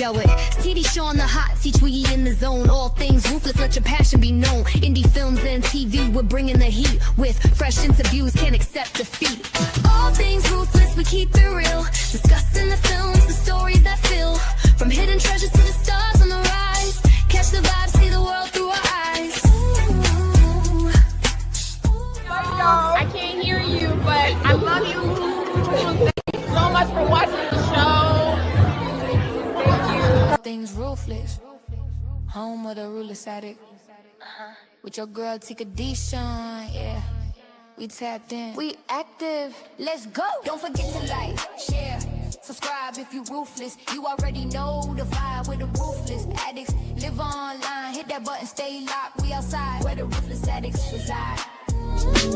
yo, it's TD Show on the hot seat, Twiggy in the zone. All things ruthless, let your passion be known. Indie films and TV, we're bringing the heat. With fresh interviews, can't accept defeat. All things ruthless, we keep it real. Discussing the films, the stories that fill. From hidden treasures to the stars on the rise. Catch the vibe, see the world through our eyes. I can't hear you, but I love you. Thank you so much for watching the show. Thank you. Things ruthless, home of the ruthless addict. With your girl Tika Deshawn, yeah. We tapped in. We active. Let's go. Don't forget to like, share, subscribe if you ruthless. You already know the vibe with the ruthless addicts. Live online, hit that button, stay locked. We outside where the ruthless addicts reside.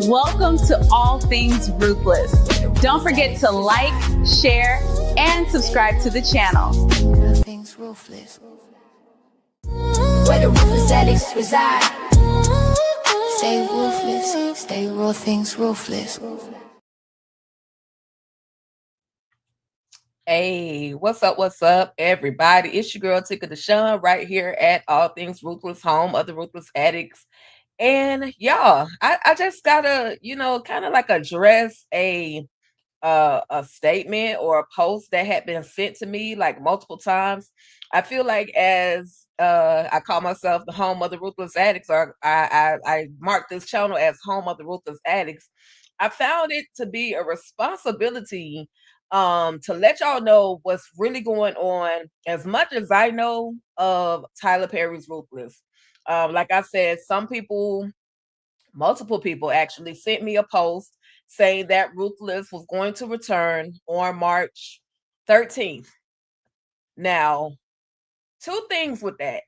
Welcome to All Things Ruthless. Don't forget to like, share, and subscribe to the channel. All things ruthless. Where the ruthless addicts reside. Stay ruthless, stay raw things ruthless. Hey, what's up, everybody? It's your girl Tika Deshawn right here at All Things Ruthless, home of the Ruthless Addicts. And y'all, I just gotta, kind of like address a statement or a post that had been sent to me like multiple times. I feel like as I call myself the home of the Ruthless Addicts, or I mark this channel as home of the Ruthless Addicts. I found it to be a responsibility to let y'all know what's really going on, as much as I know of Tyler Perry's Ruthless. Like I said, multiple people actually sent me a post saying that Ruthless was going to return on March 13th. Now, two things with that.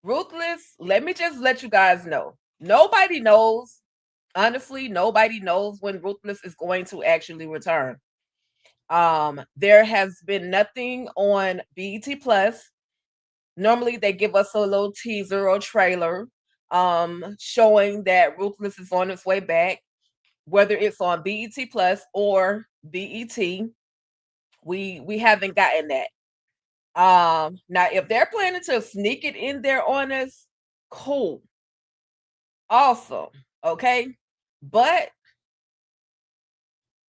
Ruthless, let me just let you guys know. Nobody knows, honestly, nobody knows when Ruthless is going to actually return. There has been nothing on BET Plus. Normally they give us a little teaser or trailer showing that Ruthless is on its way back, whether it's on BET Plus or BET. We haven't gotten that. Now if they're planning to sneak it in there on us, cool. Awesome. Okay. But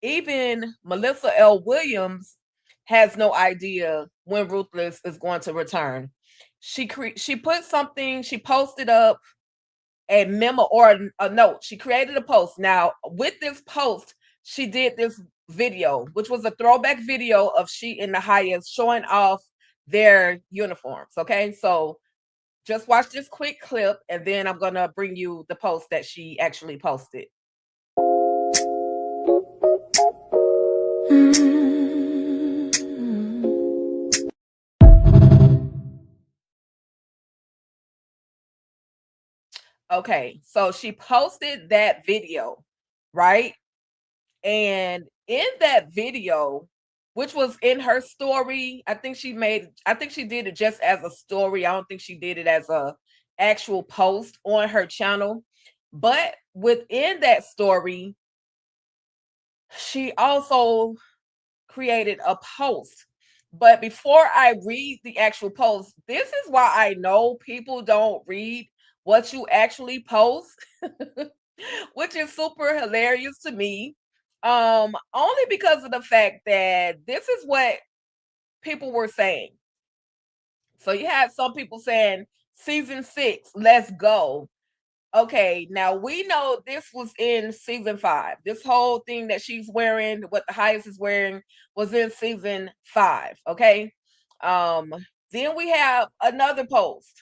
even Melissa L. Williams has no idea when Ruthless is going to return. She put something, she posted up a memo or a note. She created a post. Now, with this post, she did this video, which was a throwback video of she and the Highest showing off their uniforms. Okay, so just watch this quick clip, and then I'm gonna bring you the post that she actually posted. Okay, so she posted that video, right? And in that video, which was in her story, I think she did it just as a story. I don't think she did it as a actual post on her channel. But within that story, she also created a post. But before I read the actual post, this is why I know people don't read what you actually post, which is super hilarious to me. Only because of the fact that this is what people were saying. So you had some people saying season 6, let's go. Okay, now we know this was in season 5. This whole thing that she's wearing, what the Highest is wearing, was in season 5. Okay. Then we have another post.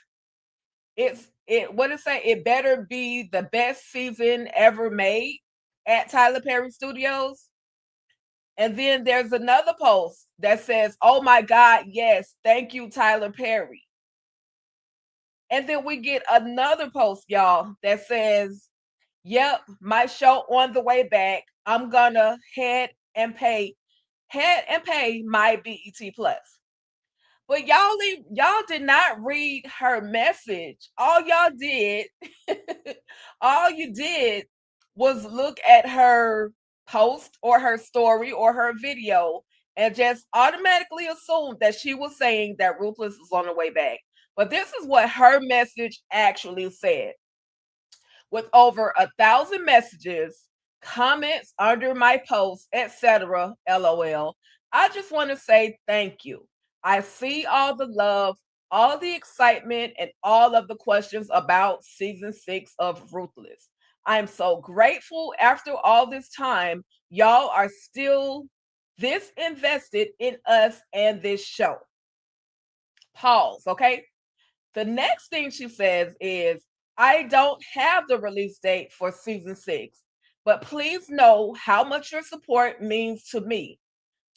What it say? It better be the best season ever made at Tyler Perry Studios. And then there's another post that says, oh my God, yes, thank you, Tyler Perry. And then we get another post, y'all, that says, yep, my show on the way back. I'm gonna head and pay my BET Plus. But y'all did not read her message. All you did was look at her post or her story or her video and just automatically assumed that she was saying that Ruthless is on the way back. But this is what her message actually said. With over 1,000 messages, comments under my post, etc. LOL. I just want to say thank you. I see all the love, all the excitement, and all of the questions about season 6 of Ruthless. I am so grateful after all this time, y'all are still this invested in us and this show. Pause, okay? The next thing she says is, I don't have the release date for season 6, but please know how much your support means to me.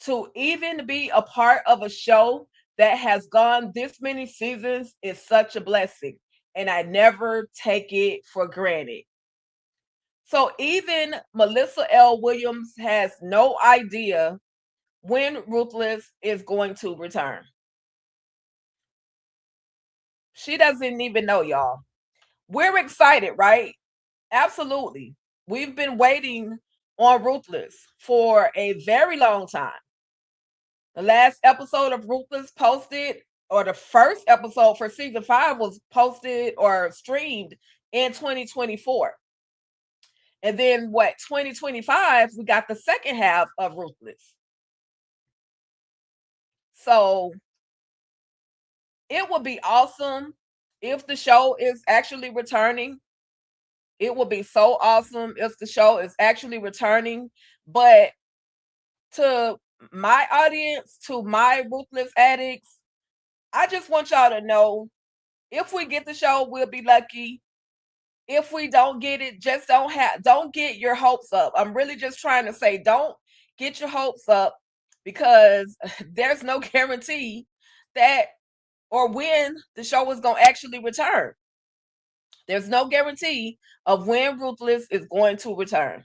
To even be a part of a show that has gone this many seasons is such a blessing, and I never take it for granted. So even Melissa L. Williams has no idea when Ruthless is going to return. She doesn't even know, y'all. We're excited, right? Absolutely. We've been waiting on Ruthless for a very long time. The last episode of Ruthless posted, or the first episode for season 5 was posted or streamed in 2024. And then 2025, we got the second half of Ruthless. So it would be awesome if the show is actually returning. It would be so awesome if the show is actually returning. But to my audience, to my Ruthless addicts, I just want y'all to know, if we get the show, we'll be lucky. If we don't get it, just don't get your hopes up. I'm really just trying to say, don't get your hopes up, because there's no guarantee that or when the show is going to actually return. There's no guarantee of when Ruthless is going to return.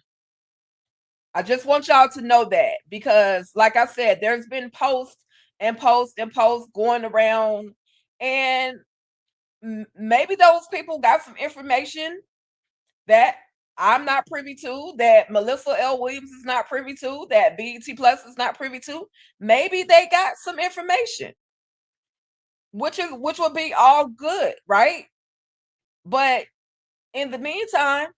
I just want y'all to know that, because like I said, there's been posts and posts and posts going around, and maybe those people got some information that I'm not privy to, that Melissa L. Williams is not privy to, that BET Plus is not privy to. Maybe they got some information, which would be all good, right? But in the meantime,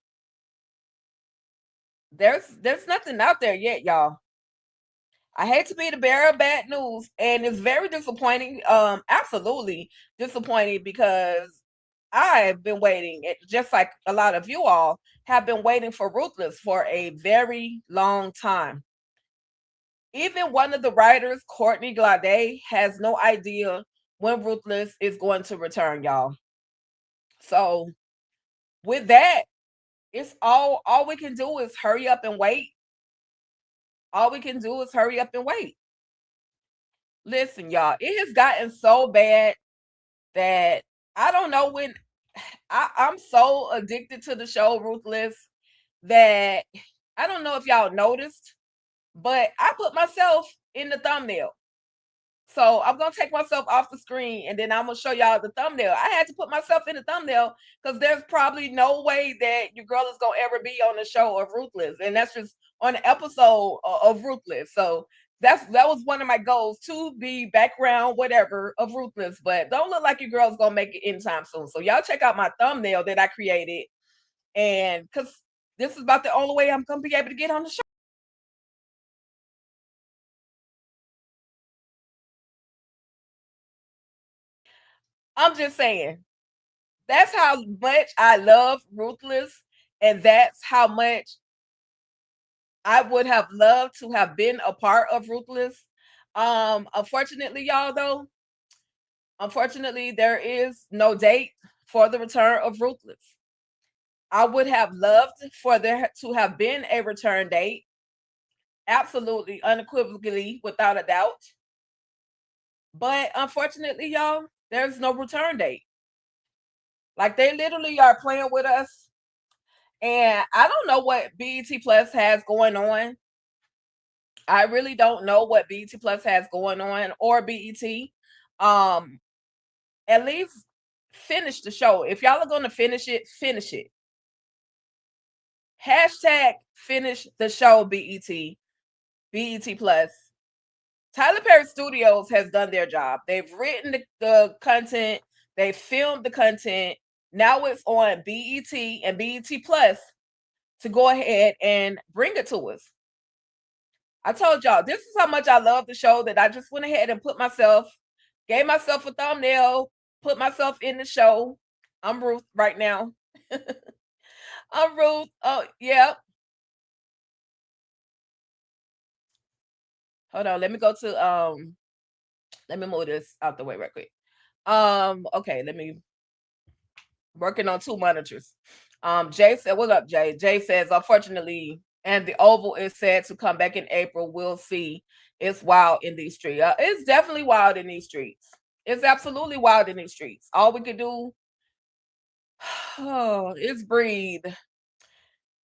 there's nothing out there yet, y'all. I hate to be the bearer of bad news, and it's very disappointing. Absolutely disappointing, because I've been waiting, just like a lot of you all have been waiting for Ruthless for a very long time. Even one of the writers, Courtney Glade, has no idea when Ruthless is going to return, y'all. So with that, it's all we can do is hurry up and wait. All we can do is hurry up and wait. Listen, y'all, it has gotten so bad that I don't know when. I'm so addicted to the show Ruthless that I don't know if y'all noticed, but I put myself in the thumbnail. So I'm going to take myself off the screen, and then I'm going to show y'all the thumbnail. I had to put myself in the thumbnail because there's probably no way that your girl is going to ever be on the show of Ruthless. And that's just on an episode of Ruthless. So that was one of my goals, to be background, whatever, of Ruthless. But don't look like your girl's going to make it anytime soon. So y'all check out my thumbnail that I created. And because this is about the only way I'm going to be able to get on the show. I'm just saying, that's how much I love Ruthless, and that's how much I would have loved to have been a part of Ruthless. Unfortunately, y'all, though, there is no date for the return of Ruthless. I would have loved for there to have been a return date. Absolutely, unequivocally, without a doubt. But unfortunately, y'all, there's no return date. Like, they literally are playing with us. And I don't know what BET Plus has going on. I really don't know what BET Plus has going on, or BET. At least finish the show. If y'all are going to finish it, finish it. Hashtag finish the show, BET Plus. Tyler Perry Studios has done their job. They've written the content, they filmed the content. Now it's on BET and BET Plus to go ahead and bring it to us. I told y'all, this is how much I love the show that I just went ahead and gave myself a thumbnail, put myself in the show. I'm Ruth right now. I'm Ruth. Oh, yeah. Hold on. Let me go to let me move this out the way right quick. Okay, let me working on 2 monitors. Jay said, "What up, Jay?" Jay says, "Unfortunately, and the Oval is said to come back in April. We'll see. It's wild in these streets. It's definitely wild in these streets. It's absolutely wild in these streets. All we could do is breathe.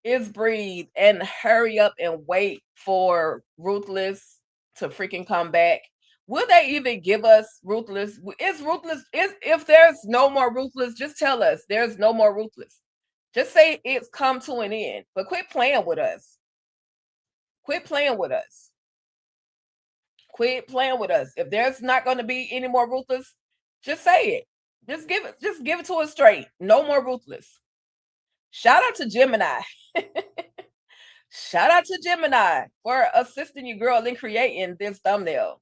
Is breathe and hurry up and wait for Ruthless to freaking come back. Will they even give us Ruthless? Is Ruthless, if there's no more Ruthless, just tell us there's no more Ruthless. Just say it's come to an end, but quit playing with us. Quit playing with us. Quit playing with us. If there's not going to be any more Ruthless, just say it. Just give it to us straight. No more Ruthless. Shout out to Gemini. Shout out to Gemini for assisting your girl in creating this thumbnail.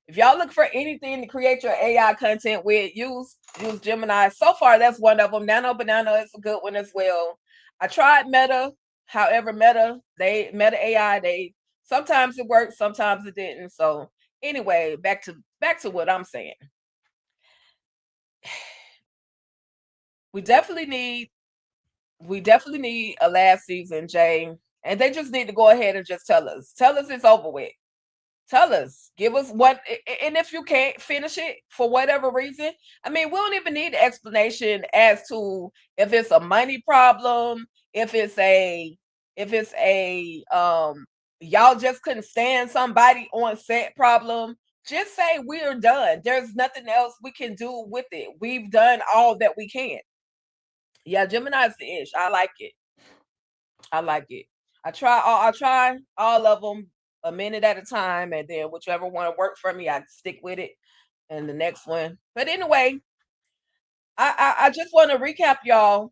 If y'all look for anything to create your AI content with, use Gemini. So far, that's one of them. Nano Banana is a good one as well. I tried Meta. However, Meta AI, sometimes it worked, sometimes it didn't. So anyway, back to what I'm saying. We definitely need a last season, Jay. And they just need to go ahead and just tell us. Tell us it's over with. Tell us. Give us what, and if you can't finish it for whatever reason, I mean, we don't even need an explanation as to if it's a money problem, if it's a y'all just couldn't stand somebody on set problem. Just say we're done. There's nothing else we can do with it. We've done all that we can. Yeah, Gemini's the ish. I like it. I like it. I try all of them a minute at a time, and then whichever one worked for me, I stick with it. And the next one. But anyway, I just want to recap, y'all.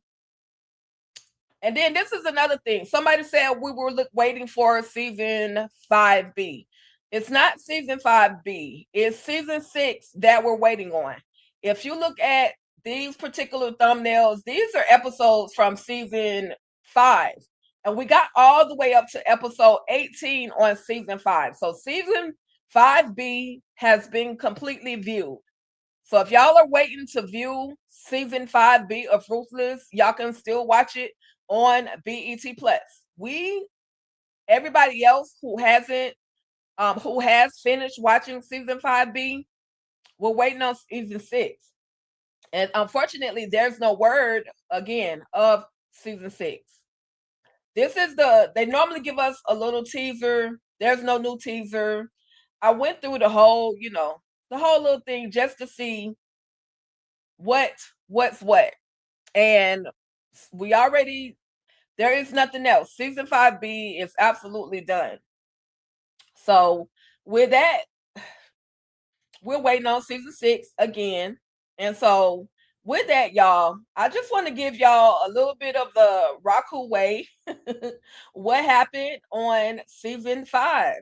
And then this is another thing. Somebody said we were waiting for season 5B. It's not season 5B. It's season 6 that we're waiting on. If you look at these particular thumbnails, these are episodes from season 5. And we got all the way up to episode 18 on season 5. So season 5B has been completely viewed. So if y'all are waiting to view season 5B of Ruthless, y'all can still watch it on BET Plus. Everybody else who has finished watching season 5B, we're waiting on season 6. And unfortunately, there's no word again of season 6. They normally give us a little teaser. There's no new teaser. I went through the whole little thing just to see what's what. And there is nothing else. Season 5B is absolutely done. So with that, we're waiting on season 6 again. And so with that, y'all, I just want to give y'all a little bit of the Raku way. What happened on season 5.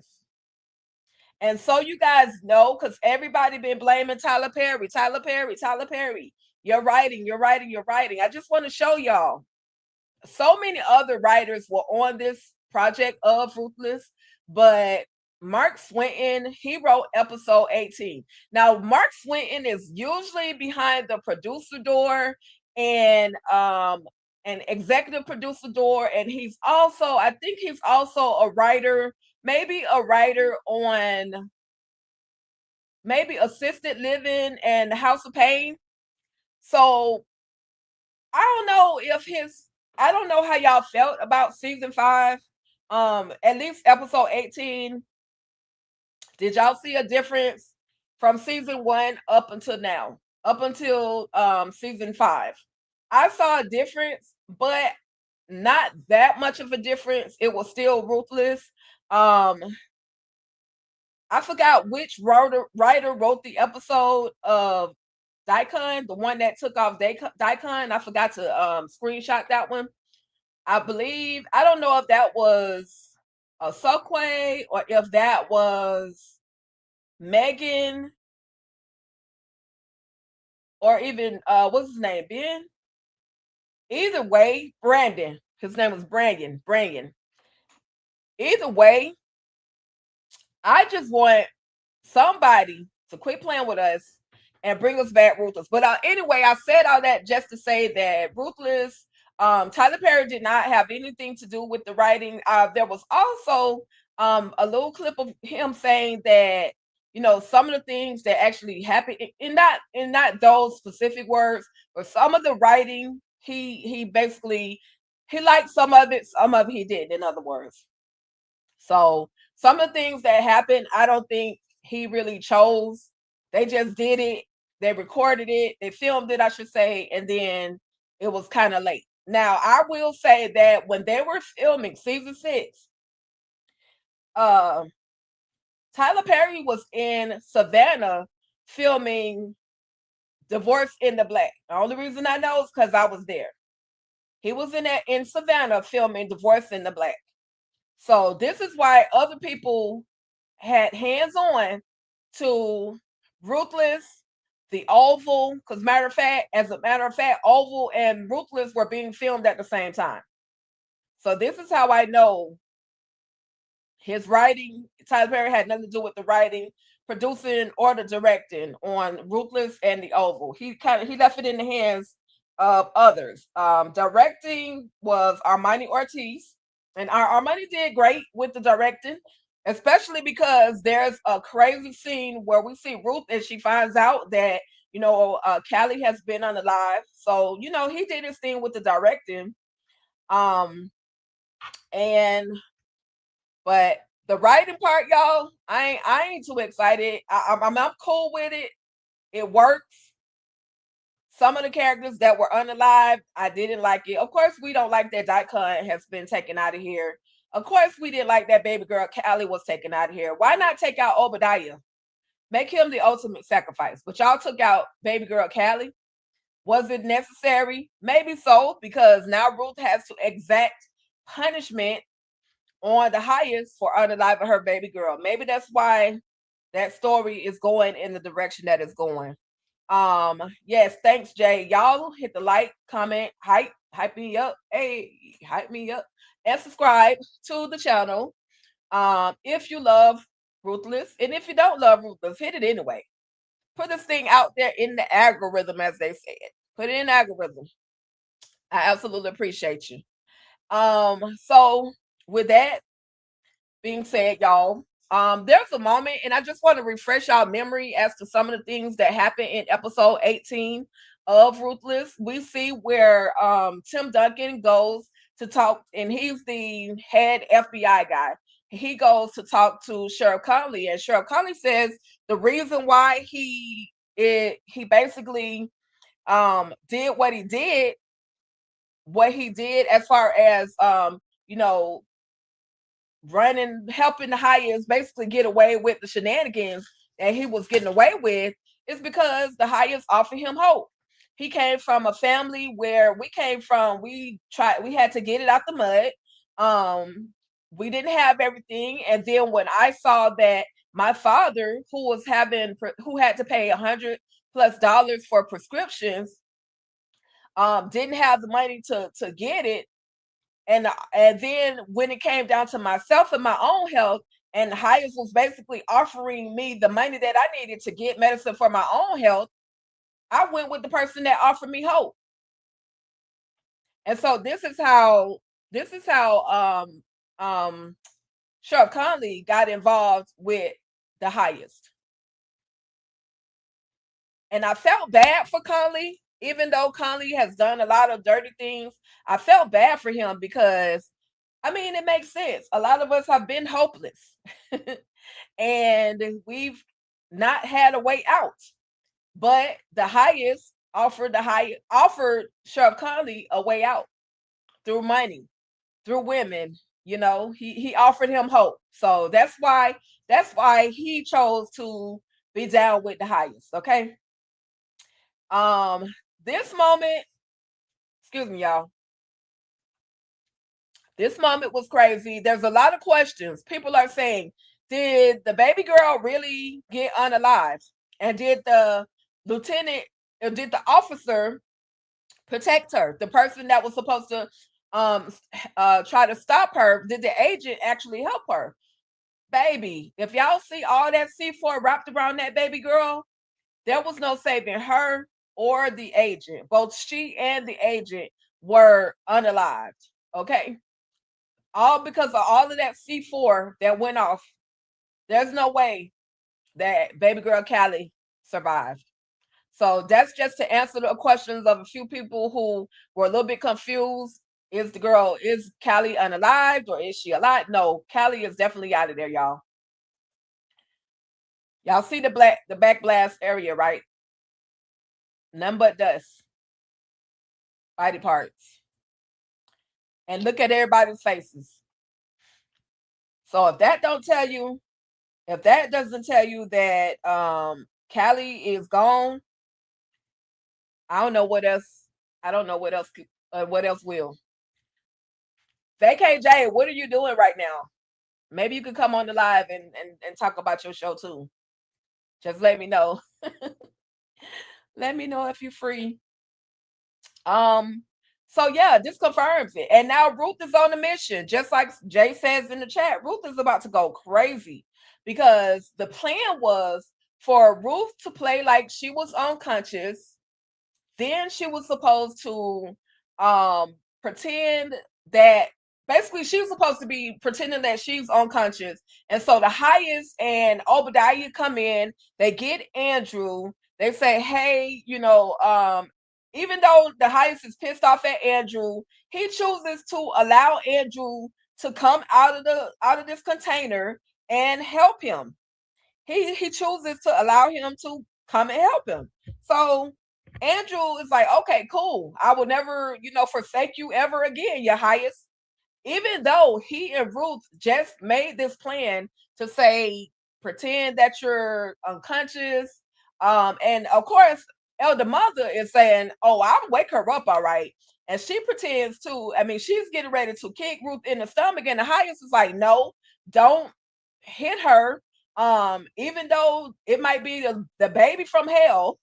And so you guys know, because everybody been blaming Tyler Perry. You're writing. I just want to show y'all. So many other writers were on this project of Ruthless, but Mark Swinton, he wrote episode 18. Now, Mark Swinton is usually behind the producer door and an executive producer door, and I think he's also a writer, maybe a writer on maybe Assisted Living and House of Pain. So I don't know how y'all felt about season 5. At least episode 18. Did y'all see a difference from season 1 up until now? Up until season 5. I saw a difference, but not that much of a difference. It was still Ruthless. I forgot which writer wrote the episode of Daikon, the one that took off Daikon. I forgot to screenshot that one. I believe, I don't know if that was a Sokwe or if that was Megan or even what's his name, Ben? Either way, Brandon. His name was Brandon. Either way, I just want somebody to quit playing with us and bring us back Ruthless. But anyway, I said all that just to say that Ruthless, Tyler Perry did not have anything to do with the writing. There was also a little clip of him saying that, you know, some of the things that actually happened, in not those specific words, but some of the writing, he basically, he liked some of it he didn't, in other words. So some of the things that happened, I don't think he really chose. They just did it. They recorded it. They filmed it, I should say, and then it was kind of late. Now, I will say that when they were filming season 6, Tyler Perry was in Savannah filming Divorce in the Black. The only reason I know is because I was there. He was in Savannah filming Divorce in the Black. So this is why other people had hands on to Ruthless, the Oval, because as a matter of fact, Oval and Ruthless were being filmed at the same time. So this is how I know his writing, Tyler Perry had nothing to do with the writing, producing, or the directing on Ruthless and the Oval. He left it in the hands of others. Directing was Armani Ortiz, and Armani did great with the directing, especially because there's a crazy scene where we see Ruth and she finds out that, you know, Callie has been unalive. So, you know, he did his thing with the directing. But the writing part, y'all, I ain't too excited. I'm cool with it. It works. Some of the characters that were unalive, I didn't like it. Of course, we don't like that Daikon has been taken out of here. Of course, we didn't like that baby girl Callie was taken out of here. Why not take out Obadiah? Make him the ultimate sacrifice. But y'all took out baby girl Callie. Was it necessary? Maybe so, because now Ruth has to exact punishment on the highest for unaliving her baby girl. Maybe that's why that story is going in the direction that it's going. Yes, thanks, Jay. Y'all hit the like, comment, hype me up. Hey, hype me up. And subscribe to the channel. If you love Ruthless, and if you don't love Ruthless, hit it anyway. Put this thing out there in the algorithm, as they said. Put it in the algorithm. I absolutely appreciate you. So with that being said, y'all, there's a moment, and I just want to refresh y'all memory as to some of the things that happened in episode 18 of Ruthless. We see where Tim Duncan goes to talk, and he's the head FBI guy. He goes to talk to Sheriff Conley, and Sheriff Conley says the reason why he basically did what he did as far as you know, helping the Hyas basically get away with the shenanigans that he was getting away with, is because the Hyas offered him hope. He came from a family where we came from. We had to get it out the mud. We didn't have everything. And then when I saw that my father, who had to pay $100+ for prescriptions, didn't have the money to get it. And then when it came down to myself and my own health, and the highest was basically offering me the money that I needed to get medicine for my own health, I went with the person that offered me hope. And so this is how Sheriff Conley got involved with the highest. And I felt bad for Conley. Even though Conley has done a lot of dirty things, I felt bad for him because, I mean, it makes sense. A lot of us have been hopeless and we've not had a way out. But the highest offered Sheriff Conley a way out through money, through women, You know, he offered him hope. So that's why he chose to be down with the highest. Okay. This moment, excuse me, y'all. This moment was crazy. There's a lot of questions. People are saying, did the baby girl really get unalived? And did the lieutenant, did the officer protect her? The person that was supposed to try to stop her, did the agent actually help her? Baby, if y'all see all that C4 wrapped around that baby girl, there was no saving her or the agent. Both she and the agent were unalived. Okay. All because of all of that C4 that went off. There's no way that baby girl Callie survived. So that's just to answer the questions of a few people who were a little bit confused. Is Callie unalived or is she alive? No, Callie is definitely out of there, y'all. Y'all see the back blast area, right? None but dust. Body parts. And look at everybody's faces. So if that doesn't tell you that Callie is gone, I don't know what else. I don't know what else will. VKJ, what are you doing right now? Maybe you could come on the live and talk about your show too. Just let me know. Let me know if you're free. So yeah, this confirms it. And now Ruth is on a mission. Just like Jay says in the chat, Ruth is about to go crazy because the plan was for Ruth to play like she was unconscious. Then she was supposed to pretend that basically she was supposed to be pretending that she's unconscious. And so the highest and Obadiah come in, they get Andrew, they say, hey, you know, even though the highest is pissed off at Andrew, he chooses to allow Andrew to come out of this container and help him. He chooses to allow him to come and help him. So Andrew is like, okay, cool. I will never, forsake you ever again, your highest. Even though he and Ruth just made this plan to say, pretend that you're unconscious. And of course, Elder Mother is saying, oh, I'll wake her up, all right. And she pretends to, she's getting ready to kick Ruth in the stomach. And the highest is like, no, don't hit her. Even though it might be the baby from hell,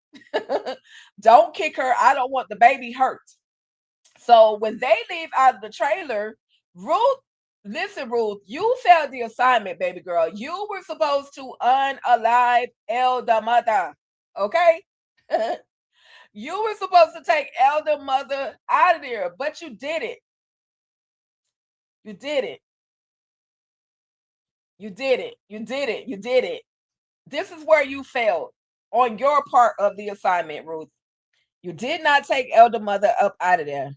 don't kick her. I don't want the baby hurt. So when they leave out of the trailer, Ruth, you failed the assignment, baby girl. You were supposed to unalive Elder Mother. Okay? You were supposed to take Elder Mother out of there, but you did it. You did it. You did it. You did it. You did it. This is where you failed on your part of the assignment, Ruth. You did not take Elder Mother up out of there.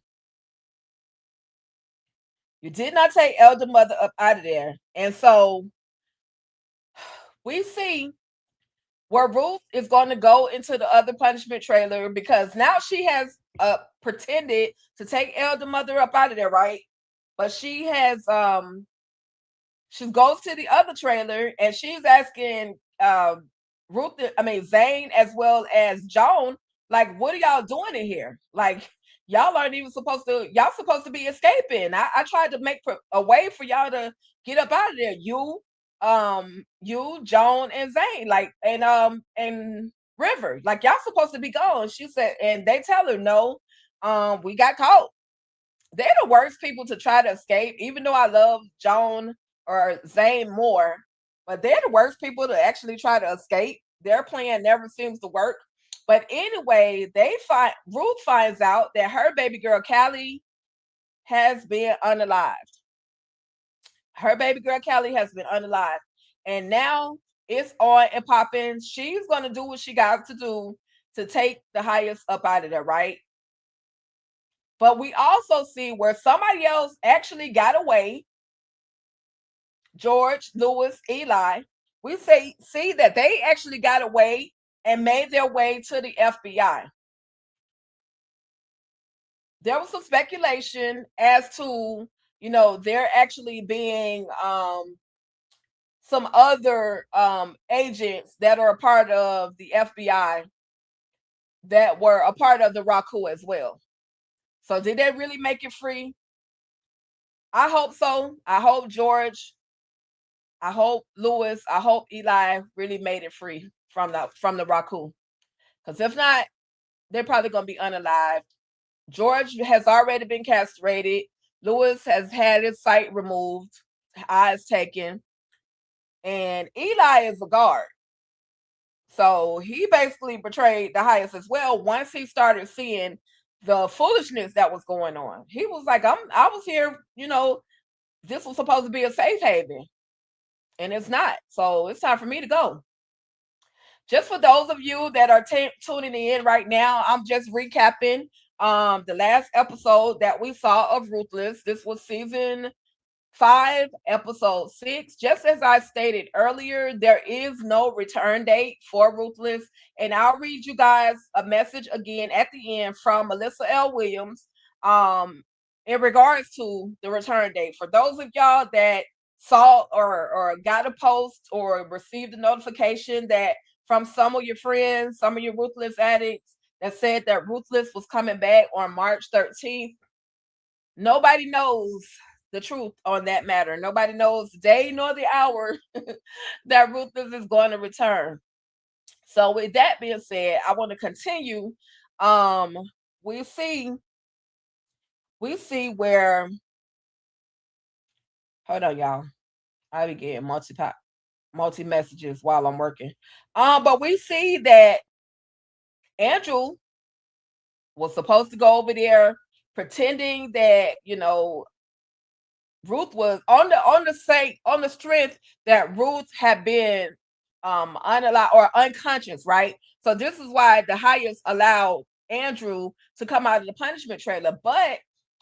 You did not take Elder Mother up out of there. And so we see where Ruth is going to go into the other punishment trailer because now she has pretended to take Elder Mother up out of there, right? But she has she goes to the other trailer and she's asking Zane as well as Joan, like, what are y'all doing in here? Like, y'all aren't even supposed to be escaping. I tried to make a way for y'all to get up out of there. You, Joan, and Zane, like, and River, like, y'all supposed to be gone. She said, and they tell her, no, we got caught. They're the worst people to try to escape, even though I love Joan or Zane more, but they're the worst people to actually try to escape. Their plan never seems to work. But anyway, Ruth finds out that her baby girl Callie has been unalived. Her baby girl Callie has been unalived. And now it's on and popping. She's going to do what she got to do to take the highest up out of there, right? But we also see where somebody else actually got away. George, Lewis, Eli. We see that they actually got away and made their way to the FBI. There was some speculation as to you know, they're actually being some other agents that are a part of the FBI that were a part of the Raku as well. So did they really make it free? I hope so. I hope George, I hope Lewis, I hope Eli really made it free from the Raku. Because if not, they're probably gonna be unalived. George has already been castrated. Lewis has had his sight removed, eyes taken, and Eli is a guard. So he basically betrayed the highest as well once he started seeing the foolishness that was going on. He was like, I was here, you know, this was supposed to be a safe haven, and it's not. So it's time for me to go. Just for those of you that are tuning in right now, I'm just recapping the last episode that we saw of Ruthless. This was season 5, episode 6. Just as I stated earlier, there is no return date for Ruthless. And I'll read you guys a message again at the end from Melissa L. Williams in regards to the return date. For those of y'all that saw or got a post or received a notification that from some of your friends, some of your Ruthless addicts that said that Ruthless was coming back on March 13th, nobody knows the truth on that matter. Nobody knows the day nor the hour that Ruthless is going to return. So with that being said, I want to continue. We see where, hold on, y'all. I be getting multi messages while I'm working. But we see that Andrew was supposed to go over there pretending that, you know, Ruth was on the strength that Ruth had been unalive or unconscious, right? So this is why the highest allowed Andrew to come out of the punishment trailer. But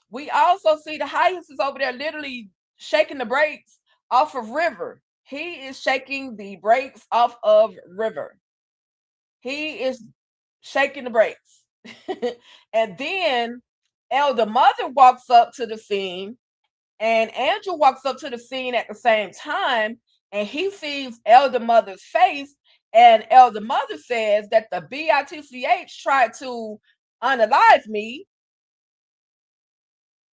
we also see the highest is over there literally shaking the brakes off of River. He is shaking the brakes off of River. He is shaking the brakes. And then Elder Mother walks up to the scene, and Andrew walks up to the scene at the same time, and he sees Elder Mother's face, and Elder Mother says that the BITCH tried to unalive me.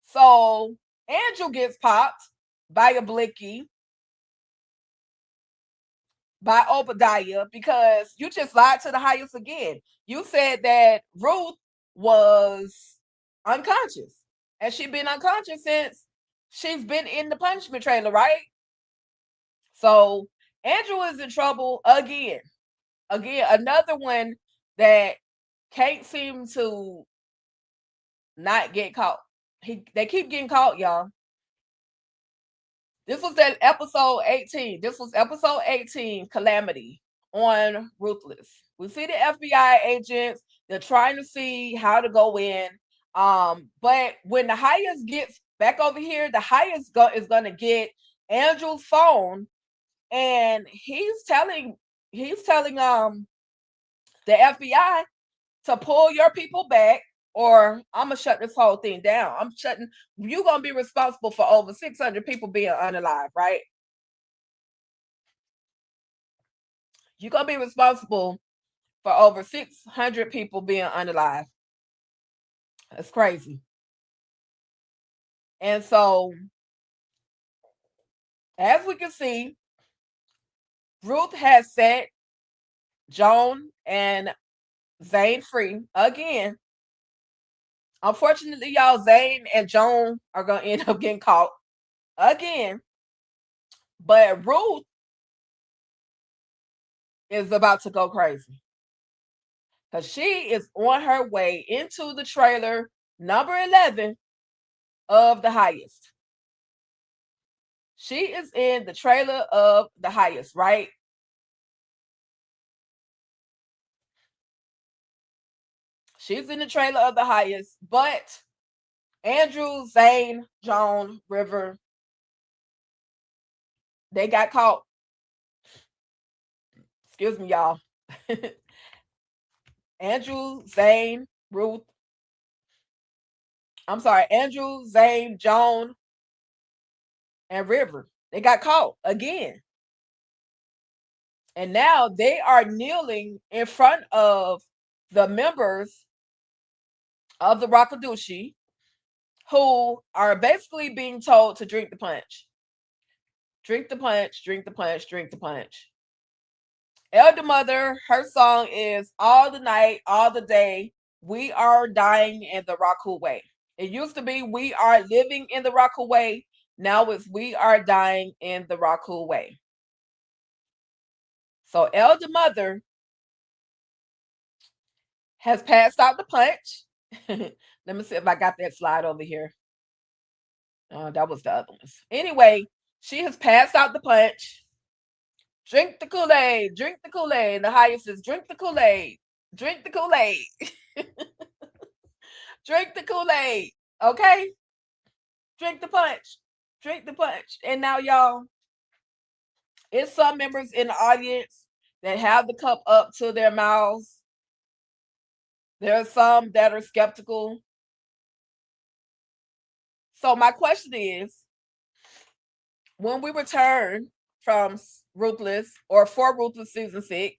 So Andrew gets popped by a blicky, by Obadiah, because you just lied to the highest again. You said that Ruth was unconscious, and she's been unconscious since she's been in the punishment trailer, right? So Andrew is in trouble again. Again, another one that can't seem to not get caught. They keep getting caught, y'all. This was that episode 18. This was episode 18, Calamity on Ruthless. We see the FBI agents. They're trying to see how to go in. But when the highest gets back over here, the highest is going to get Andrew's phone, and he's telling the FBI to pull your people back, or I'm gonna shut this whole thing down. You're gonna be responsible for over 600 people being unalive, right? You're gonna be responsible for over 600 people being unalive. That's crazy. And so, as we can see, Ruth has set Joan and Zane free again. Unfortunately, y'all, Zane and Joan are going to end up getting caught again. But Ruth is about to go crazy, because she is on her way into the trailer number 11 of the highest. She is in the trailer of the highest, right? She's in the trailer of the highest, but Andrew, Zane, Joan, River, they got caught. Excuse me, y'all. Andrew, Zane, Ruth. I'm sorry, Andrew, Zane, Joan, and River. They got caught again. And now they are kneeling in front of the members of the Rakadushi, who are basically being told to drink the punch. Drink the punch, drink the punch, drink the punch. Elder Mother, her song is All the Night, All the Day, We Are Dying in the Raku Way. It used to be We Are Living in the Raku Way. Now it's We Are Dying in the Raku Way. So Elder Mother has passed out the punch. Let me see if I got that slide over here. That was the other ones. Anyway, she has passed out the punch. Drink the Kool-Aid. Drink the Kool-Aid. The highest is drink the Kool-Aid. Drink the Kool-Aid. Drink the Kool-Aid. Okay? Drink the punch. Drink the punch. And now, y'all, it's some members in the audience that have the cup up to their mouths. There are some that are skeptical. So my question is, when we return from Ruthless or for Ruthless season 6,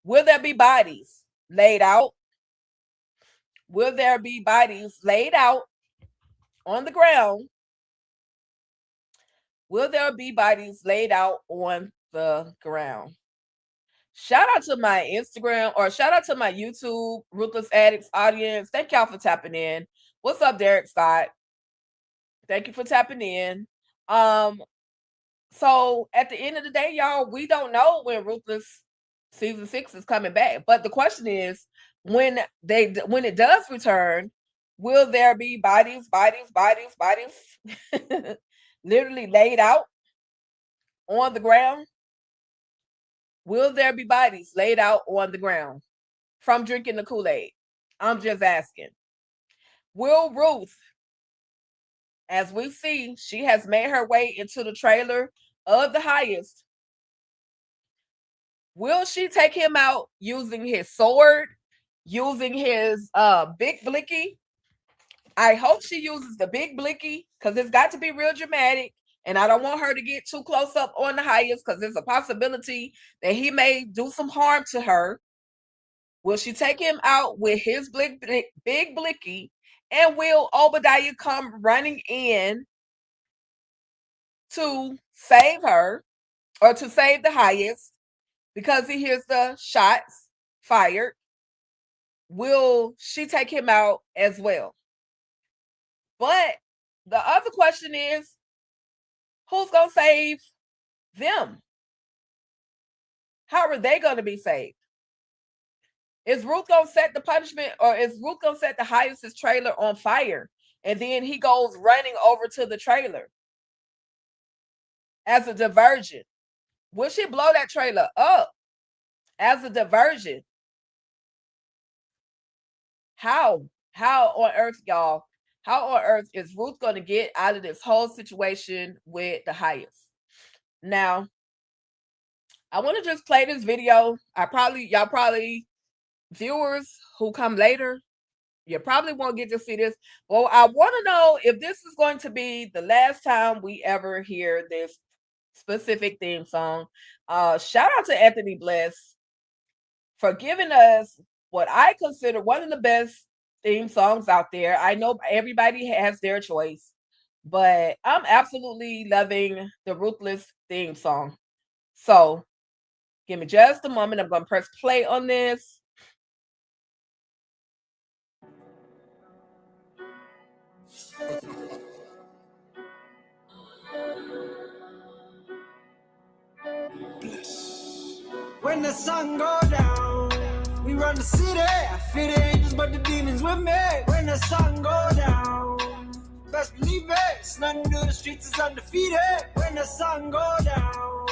will there be bodies laid out? Will there be bodies laid out on the ground? Will there be bodies laid out on the ground? Shout out to my Instagram, or shout out to my YouTube Ruthless Addicts audience. Thank y'all for tapping in. What's up, Derek Scott? Thank you for tapping in. So at the end of the day, y'all, we don't know when Ruthless season 6 is coming back. But the question is, when it does return, will there be bodies literally laid out on the ground? Will there be bodies laid out on the ground from drinking the Kool-Aid? I'm just asking. Will Ruth, as we see, she has made her way into the trailer of the highest. Will she take him out using his sword, using his big blicky? I hope she uses the big blicky, because it's got to be real dramatic. And I don't want her to get too close up on the highest, because there's a possibility that he may do some harm to her. Will she take him out with his big blicky? And will Obadiah come running in to save her, or to save the highest, because he hears the shots fired? Will she take him out as well? But the other question is, who's going to save them? How are they going to be saved? Is Ruth going to set the punishment, or is Ruth going to set the highest's trailer on fire, and then he goes running over to the trailer as a diversion? Will she blow that trailer up as a diversion? How on earth, y'all? How on earth is Ruth going to get out of this whole situation with the highest? Now, I want to just play this video. Y'all probably, viewers who come later, you probably won't get to see this. Well, I want to know if this is going to be the last time we ever hear this specific theme song. Shout out to Anthony Bless for giving us what I consider one of the best theme songs out there. I know everybody has their choice, but I'm absolutely loving the Ruthless theme song. So give me just a moment. I'm going to press play on this. When the sun go down, we run the city. I fear the angels, but the demons with me. When the sun go down, best believe it. It's nothing new, the streets is undefeated. When the sun go down,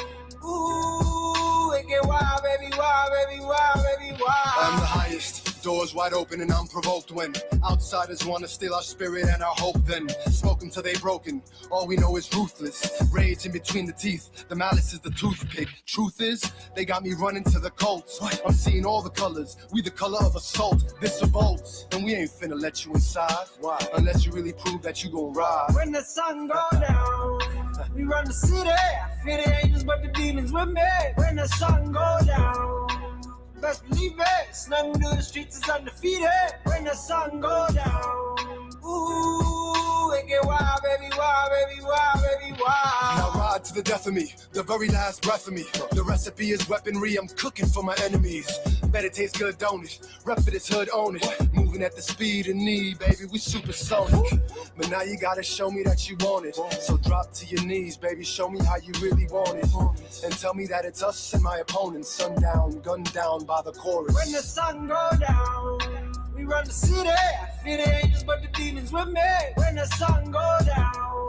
ooh, it get wild, baby, wild, baby, wild, baby, wild. I'm the highest. Doors wide open and unprovoked when outsiders want to steal our spirit and our hope. Then smoke them till they broken. All we know is ruthless. Rage in between the teeth. The malice is the toothpick. Truth is, they got me running to the cults. I'm seeing all the colors. We the color of assault. This a bolt. And we ain't finna let you inside. Why? Unless you really prove that you gon' ride. When the sun go down, We run the city, fear the angels, but the demons with me. When the sun go down, best believe it. It's nothing to the streets is undefeated. When the sun go down, ooh, it get wild, baby, wild, baby, wild, baby, wild. Now ride to the death of me, the very last breath of me. The recipe is weaponry, I'm cooking for my enemies. Bet it tastes good, don't it? Rep for this hood, own it. Moving at the speed of need, baby, we supersonic. But now you gotta show me that you want it. So drop to your knees, baby, show me how you really want it. And tell me that it's us and my opponents. Sundown, gunned down by the chorus. When the sun go down, we run the city. Fear the angels, but the demons with me. When the sun go down,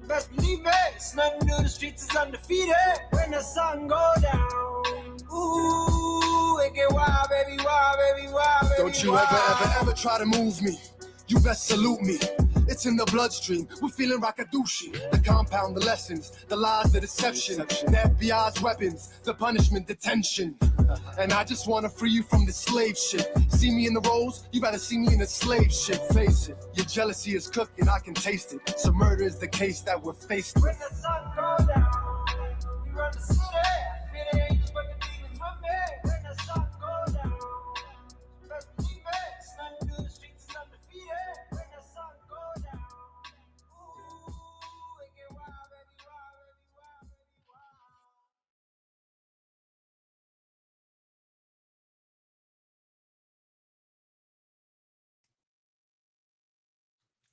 best believe it. It's nothing new, the streets is undefeated. When the sun go down, ooh, it get wild, baby, wild, baby, wild, baby. Don't you wild. ever try to move me. You best salute me. It's in the bloodstream. We're feeling rakadushi. The compound, the lessons, the lies, the deception, the FBI's weapons, the punishment, detention. And I just wanna free you from this slave shit. See me in the roles, you better see me in the slave shit. Face it, your jealousy is cooked and I can taste it. So murder is the case that we're faced with. When the sun go down, we run the city. Fear the angels, but the demons with me. When the sun go down, best believe it. It's nothing new, the streets is undefeated. When the sun go down, ooh, it get wild, baby, wild, baby, wild, baby, wild.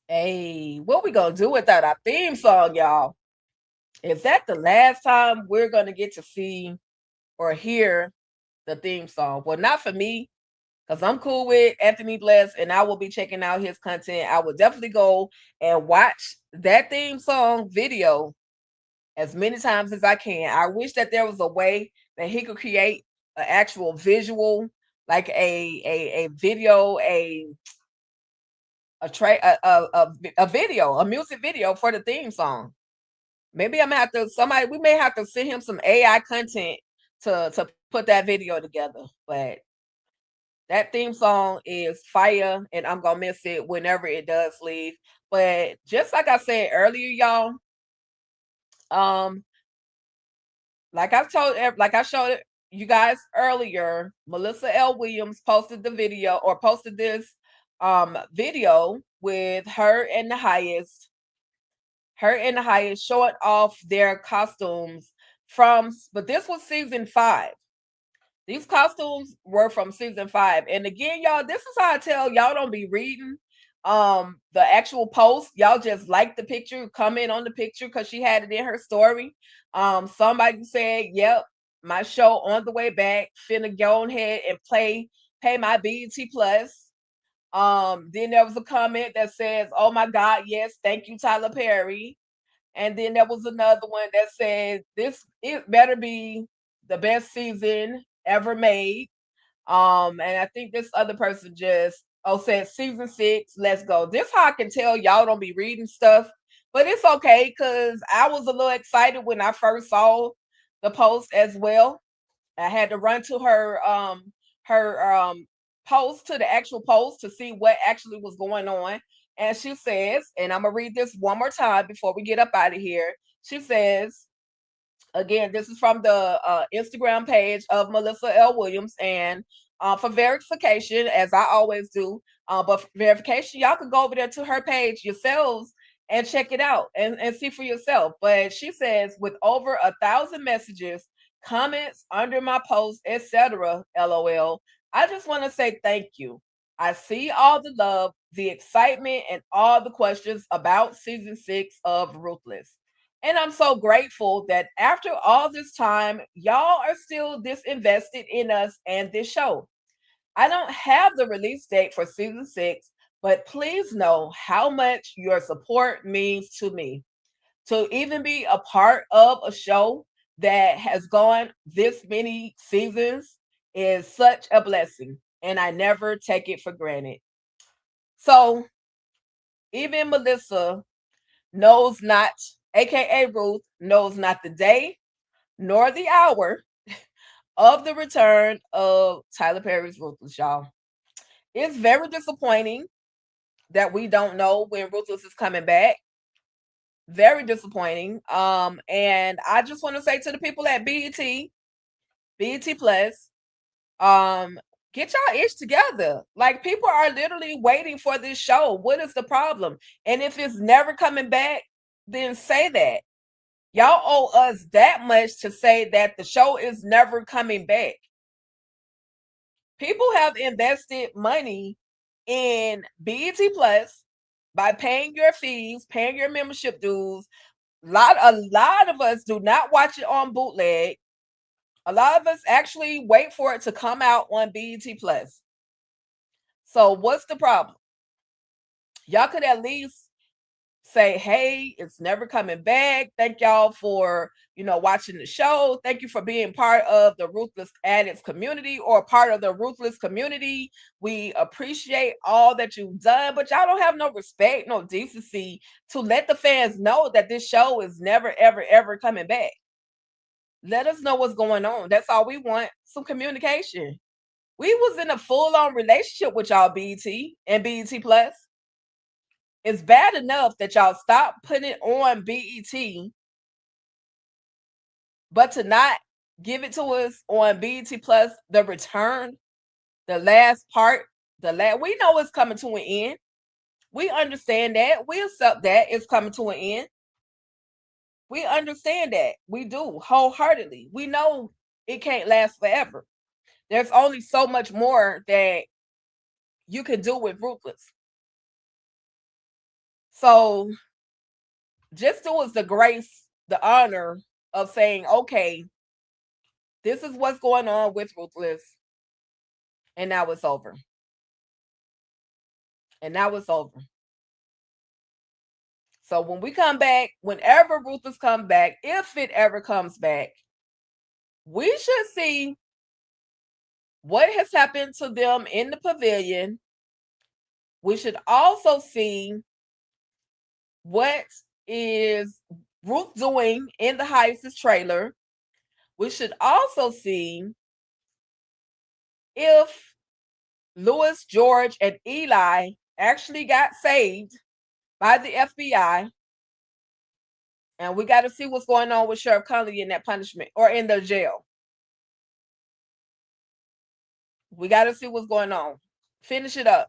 Hey, what we gonna do without our theme song, y'all? Is that the last time we're gonna get to see or hear the theme song? Well, not for me, because I'm cool with Anthony Bless and I will be checking out his content. I will definitely go and watch that theme song video as many times as I can. I wish that there was a way that he could create an actual visual, like a video, a video, a music video for the theme song. Maybe we may have to send him some AI content to put that video together. But that theme song is fire, and I'm gonna miss it whenever it does leave. But just like I said earlier, y'all, like I showed you guys earlier, Melissa L. Williams posted the video or posted this video with her and the highest showing off their costumes but this was season 5. These costumes were from season 5. And again, y'all, this is how I tell y'all don't be reading the actual post. Y'all just like the picture, comment on the picture because she had it in her story. Somebody said, yep, my show on the way back, finna go ahead and pay my BET Plus. Then there was a comment that says, oh my God, yes, thank you, Tyler Perry. And then there was another one that said, it better be the best season ever made. And I think this other person just said season 6, let's go. This how I can tell y'all don't be reading stuff, but it's okay because I was a little excited when I first saw the post as well. I had to run to her post, to the actual post, to see what actually was going on. And she says, and I'm gonna read this one more time before we get up out of here. She says, again, this is from the Instagram page of Melissa L. Williams, and for verification, as I always do, but for verification, y'all could go over there to her page yourselves and check it out and see for yourself. But she says, with over 1,000 messages, comments under my post, etc., LOL, I just want to say thank you. I see all the love, the excitement, and all the questions about season 6 of Ruthless. And I'm so grateful that after all this time, y'all are still this invested in us and this show. I don't have the release date for season 6, but please know how much your support means to me. To even be a part of a show that has gone this many seasons is such a blessing, and I never take it for granted. So even Melissa knows not, aka Ruth, knows not the day nor the hour of the return of Tyler Perry's Ruthless, y'all. It's very disappointing that we don't know when Ruthless is coming back. Very disappointing. And I just want to say to the people at BET Plus, get y'all ish together. Like, people are literally waiting for this show. What is the problem? And if it's never coming back, then say that. Y'all owe us that much to say that the show is never coming back. People have invested money in BET Plus by paying your fees, paying your membership dues. A lot of us do not watch it on bootleg. A lot of us actually wait for it to come out on BET Plus. So what's the problem? Y'all could at least say, hey, it's never coming back. Thank y'all for, watching the show. Thank you for being part of the Ruthless Addicts community or part of the Ruthless community. We appreciate all that you've done, but y'all don't have no respect, no decency to let the fans know that this show is never, ever, ever coming back. Let us know what's going on. That's all we want, some communication. We was in a full-on relationship with y'all, BET and BET Plus. It's bad enough that y'all stop putting it on BET, but to not give it to us on BET Plus, the return, the last part, we know it's coming to an end. We understand that. We accept that it's coming to an end. We understand that. We do wholeheartedly. We know it can't last forever. There's only so much more that you can do with Ruthless. So just do us the grace, the honor of saying, okay, this is what's going on with Ruthless. And now it's over. And now it's over. So when we come back, whenever Ruthless comes back, if it ever comes back, we should see what has happened to them in the pavilion. We should also see what is Ruth doing in the Heist's trailer. We should also see if Louis, George, and Eli actually got saved by the FBI. And we got to see what's going on with Sheriff Conley in that punishment or in the jail. We got to see what's going on. Finish it up.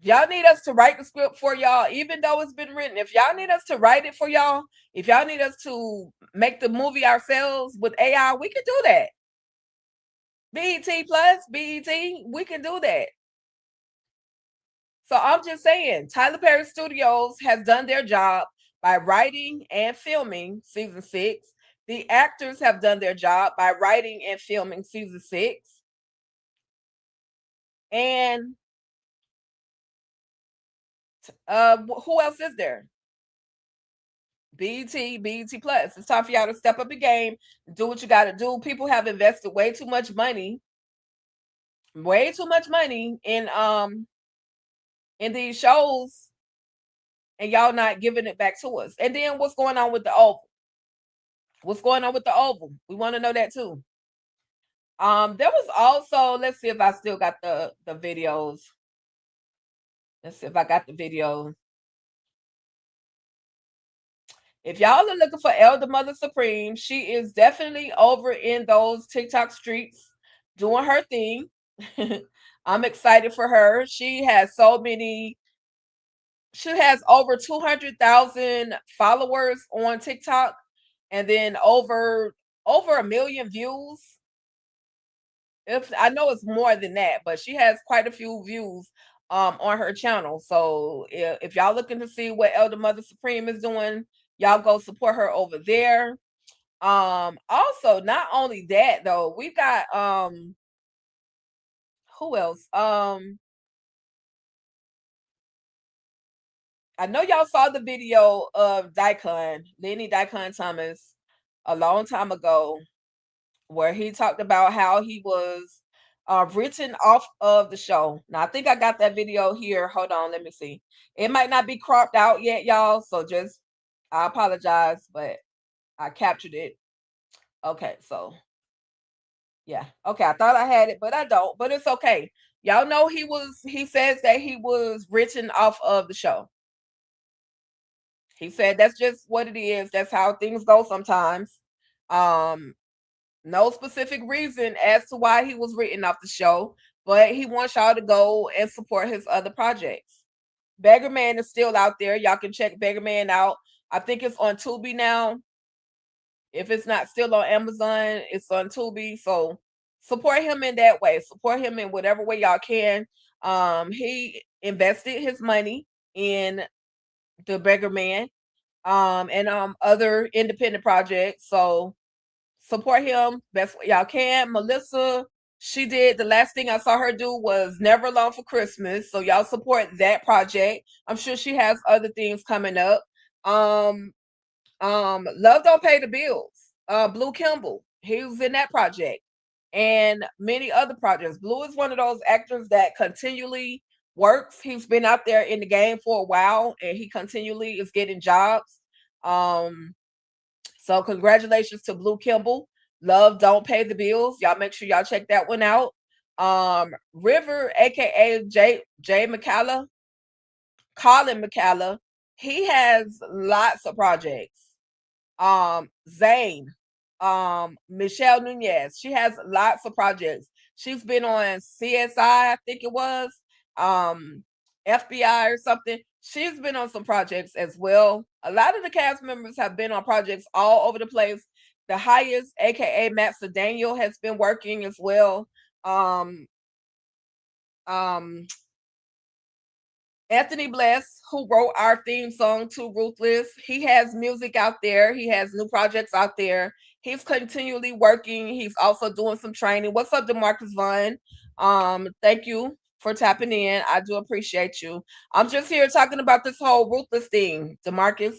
Y'all need us to write the script for y'all, even though it's been written. If y'all need us to write it for y'all, if y'all need us to make the movie ourselves with AI, we can do that. BET Plus, BET, we can do that. So I'm just saying, Tyler Perry Studios has done their job by writing and filming season 6. The actors have done their job by writing and filming season 6. And who else is there? BET Plus. It's time for y'all to step up the game, do what you got to do. People have invested way too much money in these shows, and y'all not giving it back to us. And then what's going on with the Oval? What's going on with the Oval? We want to know that too. There was also, let's see if I still got the videos. Let's see if I got the video. If y'all are looking for Elder Mother Supreme, she is definitely over in those TikTok streets doing her thing. I'm excited for her. She has over 200,000 followers on TikTok, and then over 1 million views. If I know it's more than that, but she has quite a few views on her channel. So if y'all looking to see what Elder Mother Supreme is doing, y'all go support her over there. Also, not only that though, we got who else? I know y'all saw the video of Lenny Daikon Thomas, a long time ago, where he talked about how he was written off of the show. Now, I think I got that video here. Hold on, let me see. It might not be cropped out yet, y'all, so I apologize, but I captured it. Okay, so yeah. Okay, I thought I had it, but I don't. But it's okay. Y'all know he says that he was written off of the show. He said that's just what it is. That's how things go sometimes. No specific reason as to why he was written off the show, but he wants y'all to go and support his other projects. Beggar Man is still out there. Y'all can check Beggar Man out. I think it's on Tubi now. If it's not still on Amazon, it's on Tubi. So support him in that way. Support him in whatever way y'all can. He invested his money in the Beggar Man, and other independent projects. So support him best way y'all can. Melissa, she did the last thing I saw her do was Never Alone for Christmas. So y'all support that project. I'm sure she has other things coming up. Love Don't Pay the Bills. Blue Kimball, he was in that project and many other projects. Blue is one of those actors that continually works. He's been out there in the game for a while and he continually is getting jobs. So congratulations to Blue Kimball. Love Don't Pay the Bills. Y'all make sure y'all check that one out. River, aka Jay McCalla, Colin McCalla, he has lots of projects. Zane, Michelle Nunez, she has lots of projects. She's been on CSI, I think it was, FBI or something. She's been on some projects as well. A lot of the cast members have been on projects all over the place. The Highest, aka Matt Daniel, has been working as well. Anthony Bless, who wrote our theme song to Ruthless, he has music out there. He has new projects out there. He's continually working. He's also doing some training. What's up, DeMarcus Vaughn? Thank you for tapping in. I do appreciate you. I'm just here talking about this whole Ruthless thing, DeMarcus.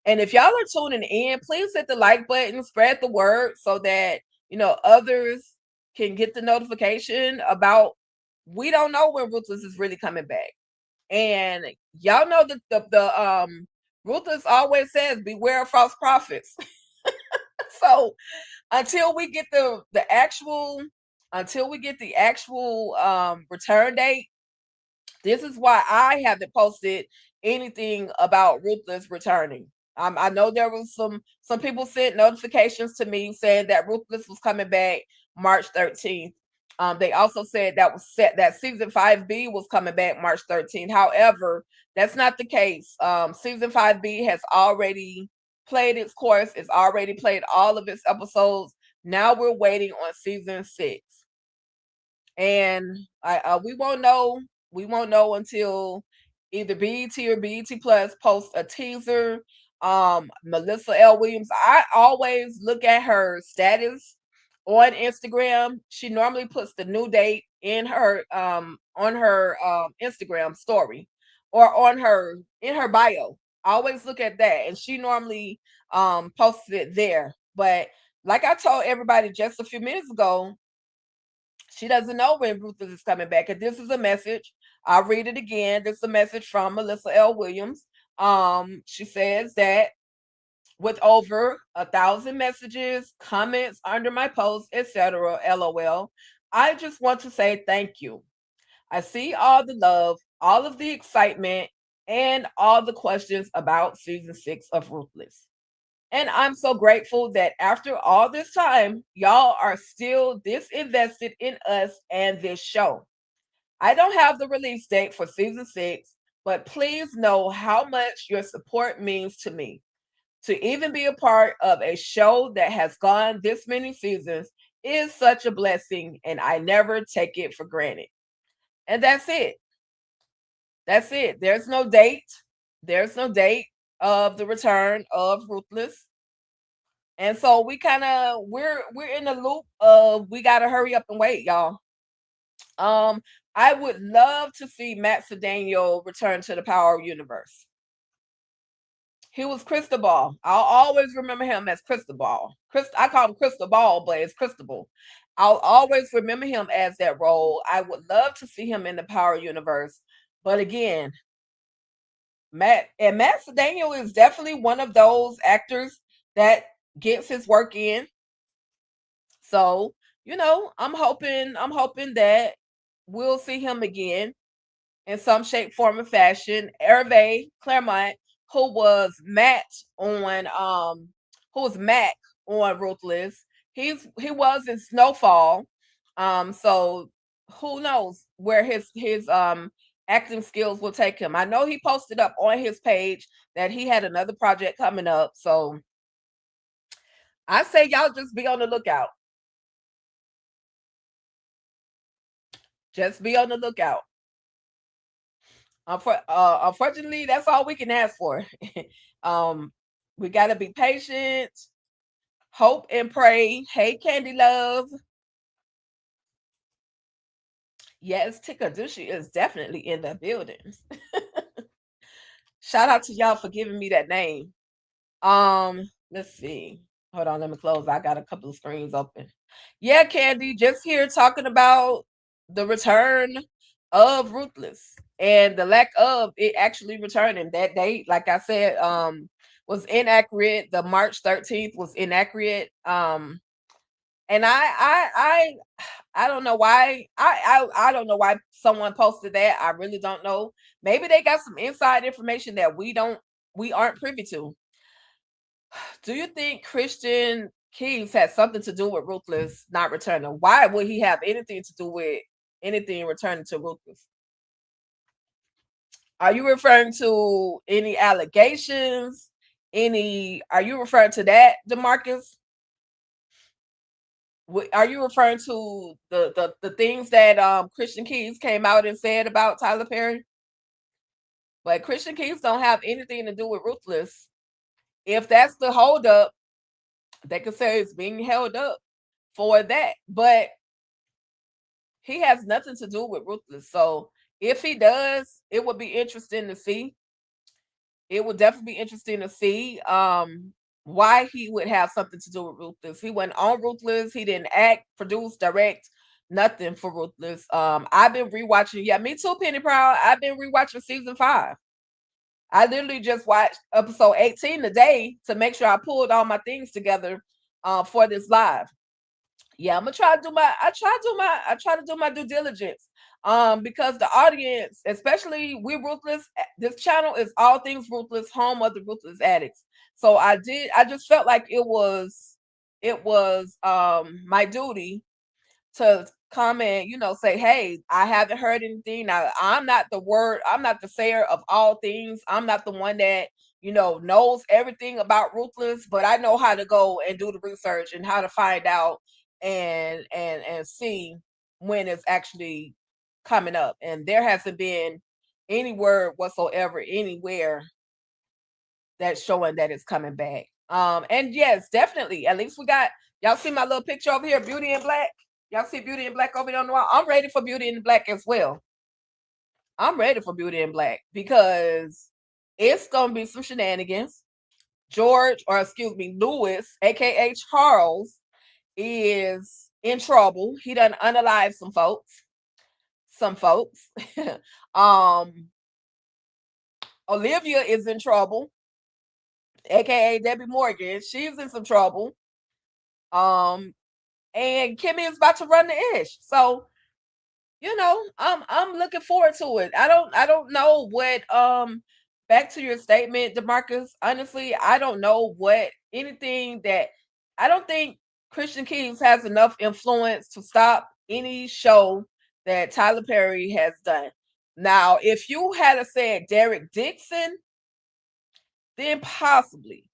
And if y'all are tuning in, please hit the like button, spread the word so that others can get the notification about. We don't know when Ruthless is really coming back. And y'all know that the Ruthless always says beware of false prophets. So until we get the actual return date, this is why I haven't posted anything about Ruthless returning. I know there was some people sent notifications to me saying that Ruthless was coming back March 13th. They also said that season 5B was coming back March 13th. However, that's not the case. Season 5B has already played its course. It's already played all of its episodes. Now we're waiting on season 6. And we won't know. We won't know until either BET or BET Plus post a teaser. Melissa L. Williams, I always look at her status on Instagram. She normally puts the new date in her on her Instagram story or in her bio. I always look at that, and she normally posts it there. But like I told everybody just a few minutes ago, she doesn't know when Ruthless is coming back. And this is a message. I'll read it again. This is a message from Melissa L. Williams. She says that with over 1,000 messages, comments under my post, etc., LOL, I just want to say thank you. I see all the love, all of the excitement, and all the questions about season 6 of Ruthless. And I'm so grateful that after all this time, y'all are still this invested in us and this show. I don't have the release date for season 6, but please know how much your support means to me. To even be a part of a show that has gone this many seasons is such a blessing, and I never take it for granted. And that's it. That's it. There's no date. There's no date of the return of Ruthless. And so we're in the loop of we gotta hurry up and wait, y'all. I would love to see Matt Daniel return to the Power Universe. He was Cristobal. I'll always remember him as Cristobal. I call him Cristobal, but it's Cristobal. I'll always remember him as that role. I would love to see him in the Power Universe. But again, Matt Daniel is definitely one of those actors that gets his work in. So, I'm hoping that we'll see him again in some shape, form, or fashion. Hervé Clermont, who was Matt Mac on Ruthless. He was in Snowfall. So who knows where his acting skills will take him. I know he posted up on his page that he had another project coming up. So I say y'all just be on the lookout. Just be on the lookout. Unfortunately, that's all we can ask for. We gotta be patient, hope and pray. Hey, Candy Love. Yes, Tikadushi is definitely in the building. Shout out to y'all for giving me that name. Let's see. Hold on, let me close. I got a couple of screens open. Yeah, Candy, just here talking about the return of Ruthless and the lack of it actually returning. That date, like I said, was inaccurate. The March 13th was inaccurate. And I don't know why. I don't know why someone posted that. I really don't know. Maybe they got some inside information that we aren't privy to. Do you think Christian Keys had something to do with Ruthless not returning? Why would he have anything to do with anything returning to Ruthless? Are you referring to any allegations? Are you referring to that, DeMarcus? Are you referring to the things that Christian Keys came out and said about Tyler Perry? But Christian Keys don't have anything to do with Ruthless. If that's the holdup, they could say it's being held up for that. But he has nothing to do with Ruthless. So if he does, it would be interesting to see. It would definitely be interesting to see why he would have something to do with Ruthless. He went on Ruthless. He didn't act, produce, direct, nothing for Ruthless. I've been rewatching. Yeah, me too, Penny Proud. I've been rewatching season 5. I literally just watched episode 18 today to make sure I pulled all my things together for this live. Yeah, I'm gonna try to do my due diligence. Because the audience, especially We Ruthless, this channel is all things Ruthless, home of the Ruthless addicts. So I just felt like it was my duty to come and say, hey, I haven't heard anything. Now I'm not the sayer of all things. I'm not the one that knows everything about Ruthless, but I know how to go and do the research and how to find out and see when it's actually coming up. And there hasn't been any word whatsoever anywhere that's showing that it's coming back. And yes, definitely. At least we got, y'all see my little picture over here, Beauty in Black. Y'all see Beauty in Black over there on the wall. I'm ready for Beauty in Black as well. I'm ready for Beauty in Black because it's gonna be some shenanigans. Lewis, aka Charles, is in trouble. He done unalive some folks. Olivia is in trouble, aka Debbie Morgan. She's in some trouble. And Kimmy is about to run the ish. So, I'm looking forward to it. I don't know what back to your statement, DeMarcus. Honestly, I don't know what anything that I don't think Christian Keys has enough influence to stop any show that Tyler Perry has done. Now, if you had said Derek Dixon, then possibly.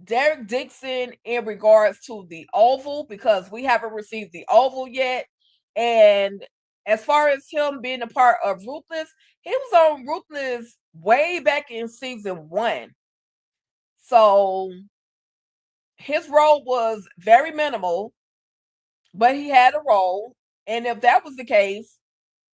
Derek Dixon in regards to the Oval, because we haven't received the Oval yet. And as far as him being a part of Ruthless, he was on Ruthless way back in season 1. So his role was very minimal, but he had a role. And if that was the case,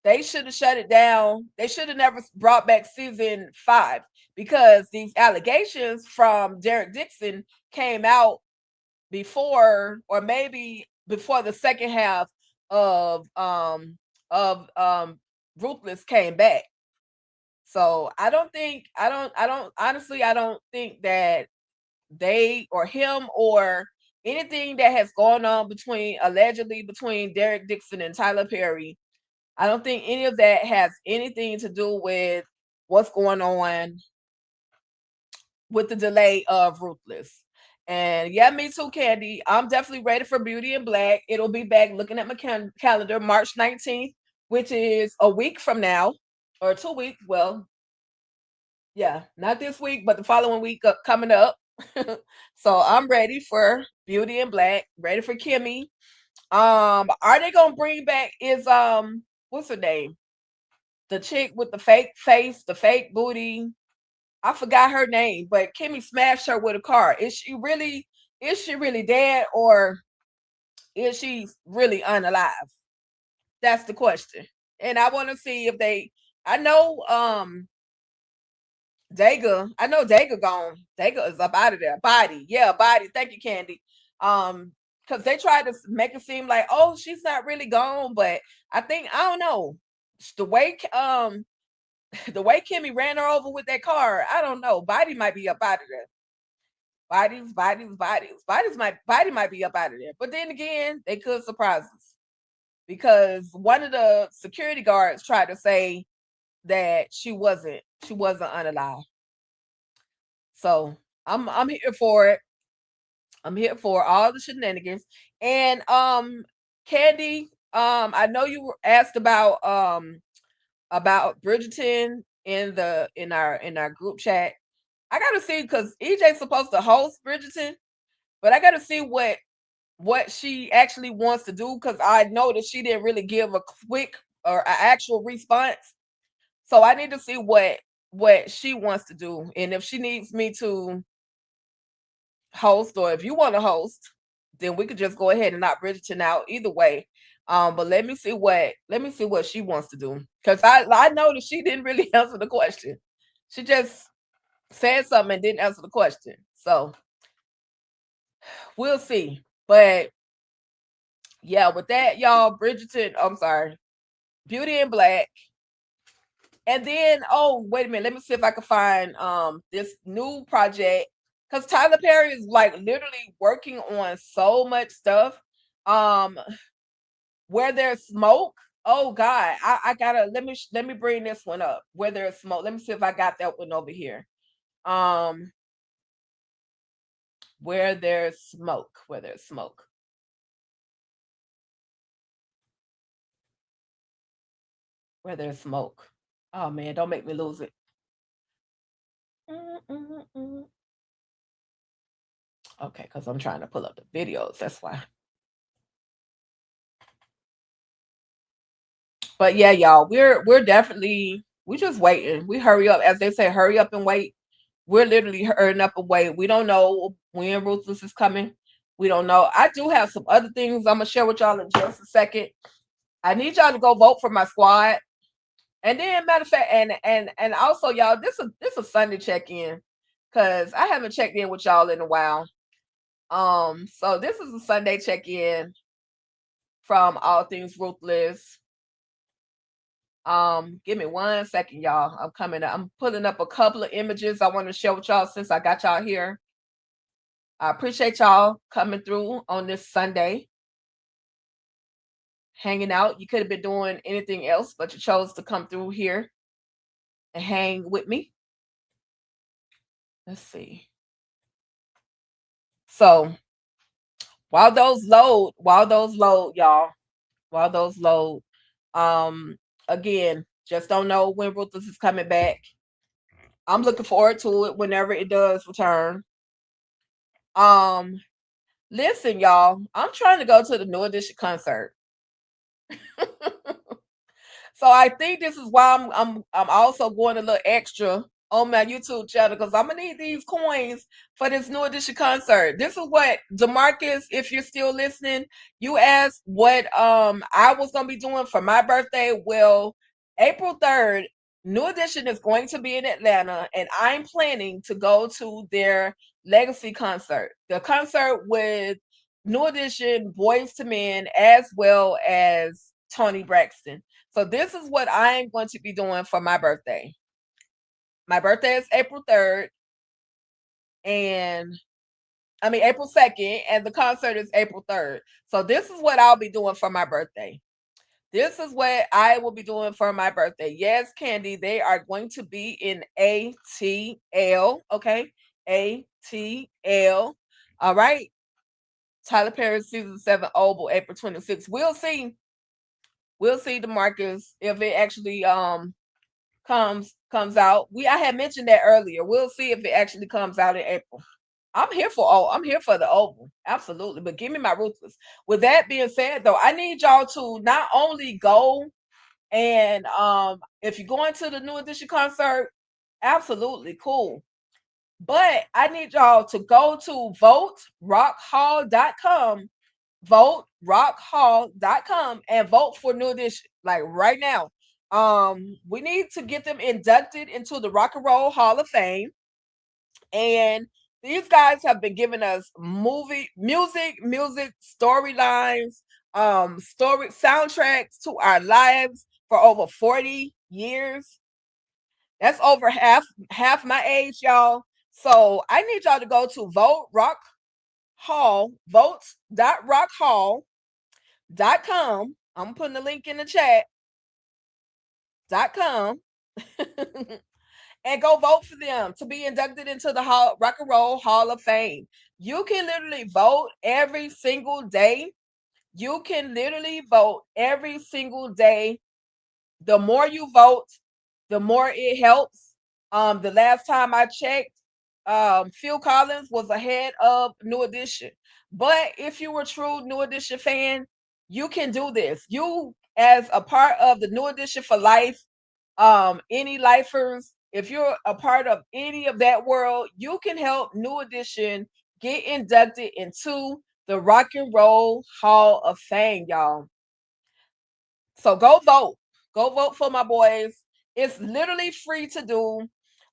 they should have shut it down. They should have never brought back season 5 because these allegations from Derek Dixon came out before, or maybe before the second half of Ruthless came back. So I don't honestly think that they or him or anything that has gone on allegedly between Derek Dixon and Tyler Perry, I don't think any of that has anything to do with what's going on with the delay of Ruthless. And yeah, me too, Candy. I'm definitely ready for Beauty in Black. It'll be back, looking at my calendar, March 19th, which is a week from now, or 2 weeks. Well, yeah, not this week, but the following week coming up. So I'm ready for Beauty in Black, ready for Kimmy. Are they gonna bring back what's her name? The chick with the fake face, the fake booty. I forgot her name, but Kimmy smashed her with a car. Is she really dead, or is she really unalive? That's the question. And I want to see if I know Dega gone. Dega is up out of there. Body. Yeah, Body. Thank you, Candy. Because they tried to make it seem like, oh, she's not really gone, but I don't know. The way the way Kimmy ran her over with that car, I don't know. Body might be up out of there. Body might be up out of there. But then again, they could surprise us, because one of the security guards tried to say that she wasn't unalive. So I'm here for it. I'm here for all the shenanigans. And Candy, I know you were asked about Bridgerton in our group chat. I gotta see, because EJ's supposed to host Bridgerton, but I gotta see what she actually wants to do, because I know that she didn't really give a quick or an actual response. So I need to see what she wants to do, and if she needs me to host, or if you want to host, then we could just go ahead and knock Bridgerton out. Either way. But let me see what she wants to do, because I know that she didn't really answer the question. She just said something and didn't answer the question. So we'll see. But yeah, with that, y'all, Bridgerton, I'm sorry, Beauty in Black. And then, oh, wait a minute, let me see if I can find this new project, because Tyler Perry is like literally working on so much stuff. Where There's Smoke. Oh God, I gotta let me bring this one up. Where There's Smoke. Let me see if I got that one over here. Where There's Smoke. Where There's Smoke. Where There's Smoke. Oh man, don't make me lose it. Okay, because I'm trying to pull up the videos. That's why. But yeah, y'all, we're definitely, we just waiting. We hurry up, as they say, hurry up and wait. We're literally hurrying up and wait. We don't know when Ruthless is coming. We don't know. I do have some other things I'm gonna share with y'all in just a second. I need y'all to go vote for my squad. And then, matter of fact, and also, y'all, this is a Sunday check-in, because I haven't checked in with y'all in a while. So this is a Sunday check-in from All Things Ruthless. Give me 1 second, y'all. I'm pulling up a couple of images I want to share with y'all since I got y'all here. I appreciate y'all coming through on this Sunday, hanging out. You could have been doing anything else, but you chose to come through here and hang with me. Let's see. So while those load, y'all, while those load, again, just don't know when Ruthless is coming back. I'm looking forward to it whenever it does return. Listen, y'all, I'm trying to go to the New Edition concert. So I think this is why I'm also going a little extra on my YouTube channel, because I'm gonna need these coins for this New Edition concert. This is what DeMarcus, if you're still listening, you asked what I was gonna be doing for my birthday. Well, April 3rd, New Edition is going to be in Atlanta, and I'm planning to go to their Legacy concert. The concert with New Edition, Boys to Men, as well as Tony Braxton. So this is what I'm going to be doing for my birthday. My birthday is April 3rd, and I mean April 2nd, and the concert is April 3rd. So this is what I'll be doing for my birthday. This is what I will be doing for my birthday. Yes, Candy, they are going to be in ATL, okay? ATL. All right. Tyler Perry season 7 Oval, April 26th. We'll see. We'll see, DeMarcus, if it actually comes out. I had mentioned that earlier. We'll see if it actually comes out in April. I'm here for the Oval. Absolutely. But give me my Ruthless. With that being said, though, I need y'all to not only go and if you're going to the New Edition concert, absolutely cool. But I need y'all to go to voterockhall.com, voterockhall.com, and vote for New Edition. Like right now. We need to get them inducted into the Rock and Roll Hall of Fame. And these guys have been giving us music storylines, story soundtracks to our lives for over 40 years. That's over half my age, y'all. So I need y'all to go to votes.rockhall.com. I'm putting the link in the chat. .com and go vote for them to be inducted into the Rock and Roll Hall of Fame. You can literally vote every single day. You can literally vote every single day. The more you vote, the more it helps. The last time I checked, Phil Collins was ahead of New Edition. But if you were a true New Edition fan, you can do this. You, as a part of the New Edition for life, any lifers, if you're a part of any of that world, you can help New Edition get inducted into the Rock and Roll Hall of Fame, y'all. So go vote. Go vote for my boys. It's literally free to do.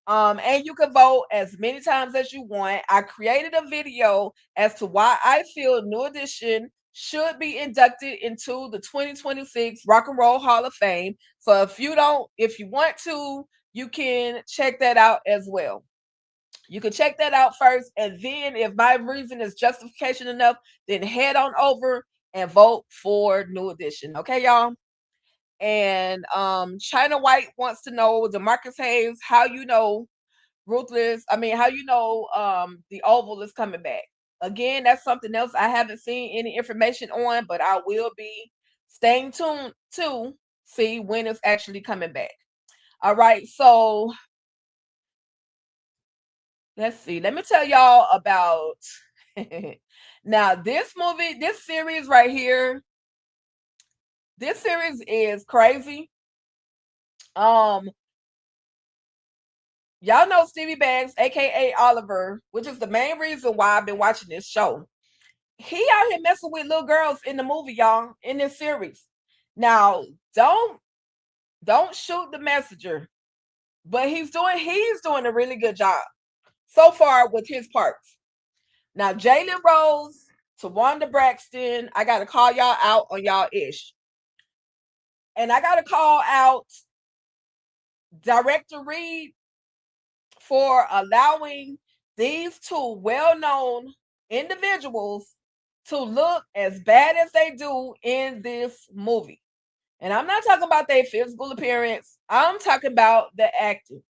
And you can vote as many times as you want. I created a video as to why I feel New Edition should be inducted into the 2026 Rock and Roll Hall of Fame. So if you want to, you can check that out as well. You can check that out first, and then if my reason is justification enough, then head on over and vote for New Edition. Okay, y'all? And China White wants to know, DeMarcus Hayes, how you know Ruthless, how you know the Oval is coming back. Again, that's something else I haven't seen any information on, but I will be staying tuned to see when it's actually coming back. All right, so let's see. Let me tell y'all about now this series right here. This series is crazy. Y'all know Stevie Banks, aka Oliver, which is the main reason why I've been watching this show. He out here messing with little girls in the movie, y'all, in this series. Now, don't shoot the messenger, but he's doing a really good job so far with his parts. Now, Jalen Rose, Tawanda Braxton, I gotta call y'all out on y'all ish. And I gotta call out Director Reed for allowing these two well-known individuals to look as bad as they do in this movie. And I'm not talking about their physical appearance. I'm talking about the acting.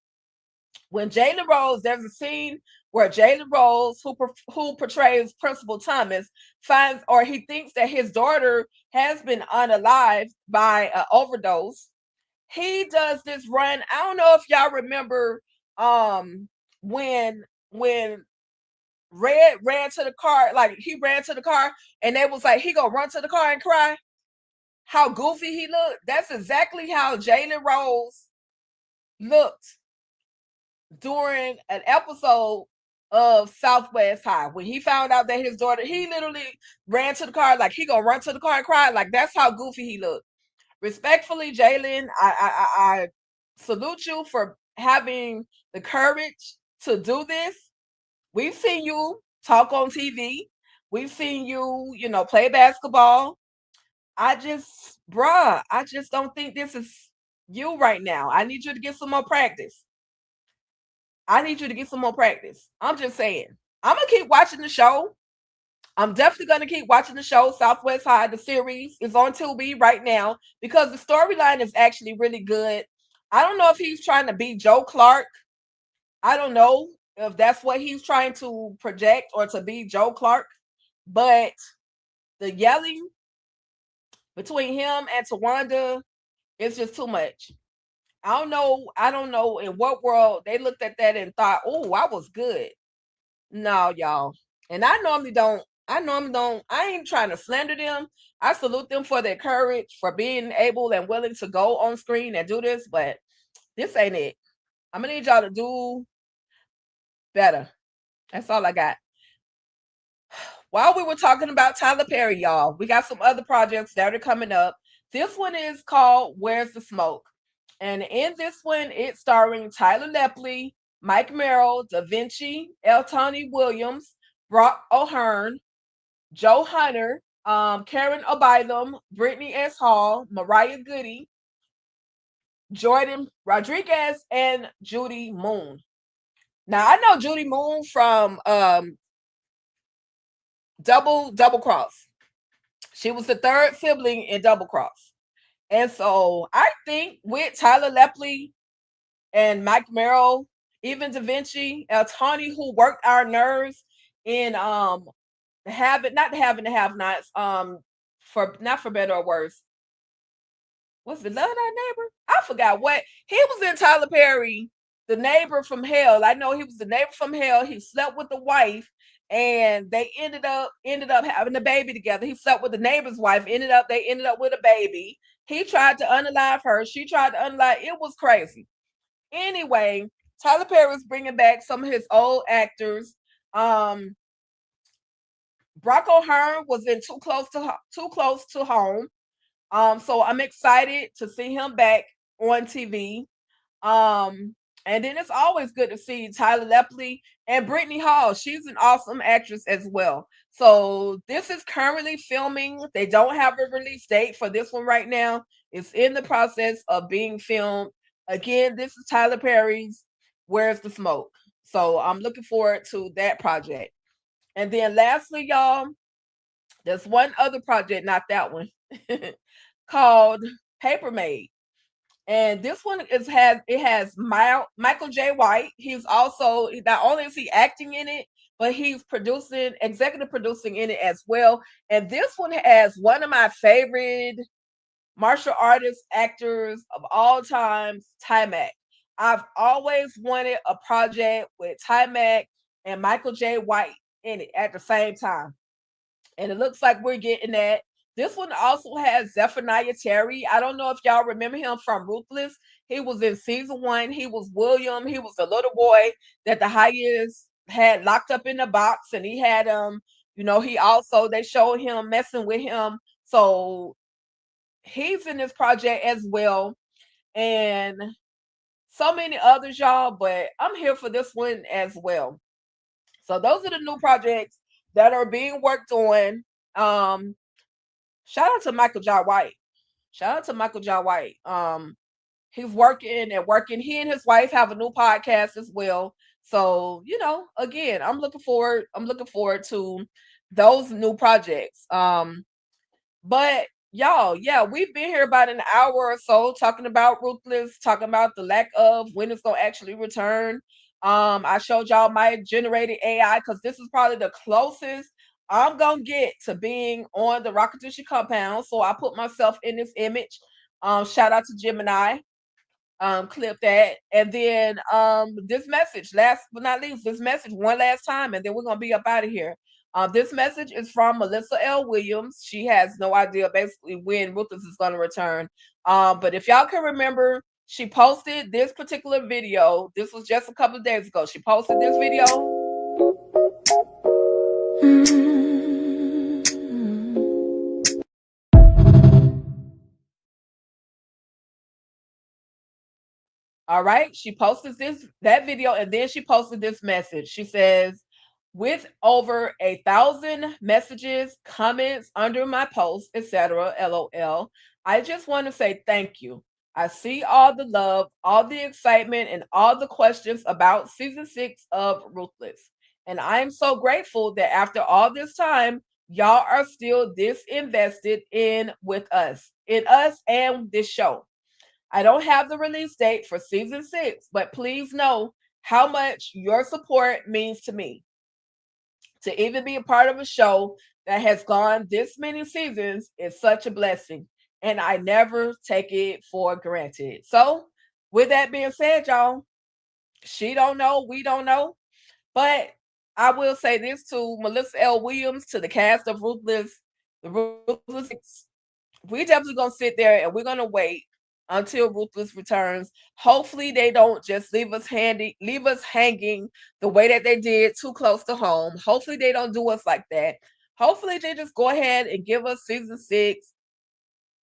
When Jalen Rose, there's a scene where Jalen Rose, who portrays Principal Thomas, finds, or he thinks that his daughter has been unalived by an overdose. He does this run. I don't know if y'all remember when Red ran to the car, like he ran to the car and they was like, he gonna run to the car and cry. How goofy he looked. That's exactly how Jalen Rose looked during an episode of Southwest High. When he found out that his daughter, he literally ran to the car like he gonna run to the car and cry. Like that's how goofy he looked. Respectfully, Jalen, I salute you for having the courage to do this. We've seen you talk on TV. We've seen you, play basketball. I just don't think this is you right now. I need you to get some more practice. I'm just saying. I'm going to keep watching the show. I'm definitely going to keep watching the show, Southwest High. The series is on Tubi right now because the storyline is actually really good. I don't know if he's trying to be Joe Clark. I don't know. if that's what he's trying to project or to be Joe Clark, but the yelling between him and Tawanda is just too much. I don't know in what world they looked at that and thought, oh, I was good. No, y'all. And I normally don't, I ain't trying to slander them. I salute them for their courage, for being able and willing to go on screen and do this, but this ain't it. I'm gonna need y'all to do better. That's all I got. While we were talking about Tyler Perry, y'all, we got some other projects that are coming up. This one is called Where's the Smoke? And in this one, it's starring Tyler Lepley, Mike Merrill, Da Vinci, L. Tony Williams, Brock O'Hearn, Joe Hunter, Karen Obylam, Brittany S. Hall, Mariah Goody, Jordan Rodriguez, and Judy Moon. Now, I know Judy Moon from Double Cross. She was the third sibling in Double Cross. And so I think with Tyler Lepley and Mike Merrill, even Da Vinci, Tony, who worked our nerves in not having to have nots, for not for better or worse. Was it Love That Neighbor? I forgot what. He was in Tyler Perry, The Neighbor from Hell. I know he was the neighbor from hell. He slept with the wife, and they ended up having a baby together. He slept with the neighbor's wife. They ended up with a baby. He tried to unalive her. She tried to unalive. It was crazy. Anyway, Tyler Perry was bringing back some of his old actors. Brock O'Hearn was in Too Close to Home. So I'm excited to see him back on TV. And then it's always good to see Tyler Lepley and Brittany Hall. She's an awesome actress as well. So this is currently filming. They don't have a release date for this one right now. It's in the process of being filmed. Again, this is Tyler Perry's Where's the Smoke? So I'm looking forward to that project. And then lastly, y'all, there's one other project, not that one, called Paper Maid. And this one has Michael J. White. He's also, not only is he acting in it, but he's executive producing in it as well. And this one has one of my favorite martial artist actors of all times, Ty-Mac. I've always wanted a project with Ty-Mac and Michael J. White in it at the same time. And it looks like we're getting that. This one also has Zephaniah Terry. I don't know if y'all remember him from Ruthless. He was in season 1. He was William. He was the little boy that the Hyas had locked up in the box, and he had they showed him messing with him. So he's in this project as well. And so many others, y'all, but I'm here for this one as well. So those are the new projects that are being worked on. Shout out to Michael J. White. He's working. He and his wife have a new podcast as well. So, again, I'm looking forward to those new projects. But y'all, yeah, we've been here about an hour or so talking about Ruthless, talking about the lack of when it's gonna actually return. I showed y'all my generated AI because this is probably the closest I'm gonna get to being on the Rocketish compound. So I put myself in this image. Shout out to Gemini. Clip that. And then this message, last but not least, this message one last time, and then we're gonna be up out of here. This message is from Melissa L. Williams. She has no idea basically when Ruthless is going to return. But if y'all can remember, she posted this particular video. This was just a couple of days ago. She posted this video. All right. She posted that video, and then she posted this message. She says, with over 1,000 messages, comments under my post, etc., LOL, I just want to say thank you. I see all the love, all the excitement, and all the questions about season 6 of Ruthless. And I am so grateful that after all this time, y'all are still this invested in us and this show. I don't have the release date for season 6, but please know how much your support means to me. To even be a part of a show that has gone this many seasons is such a blessing. And I never take it for granted. So, with that being said, y'all, she don't know, we don't know. But I will say this to Melissa L. Williams, to the cast of Ruthless, the Ruthless. We definitely gonna sit there and we're gonna wait until Ruthless returns. Hopefully, they don't just leave us hanging the way that they did too close to home. Hopefully, they don't do us like that. Hopefully, they just go ahead and give us season 6,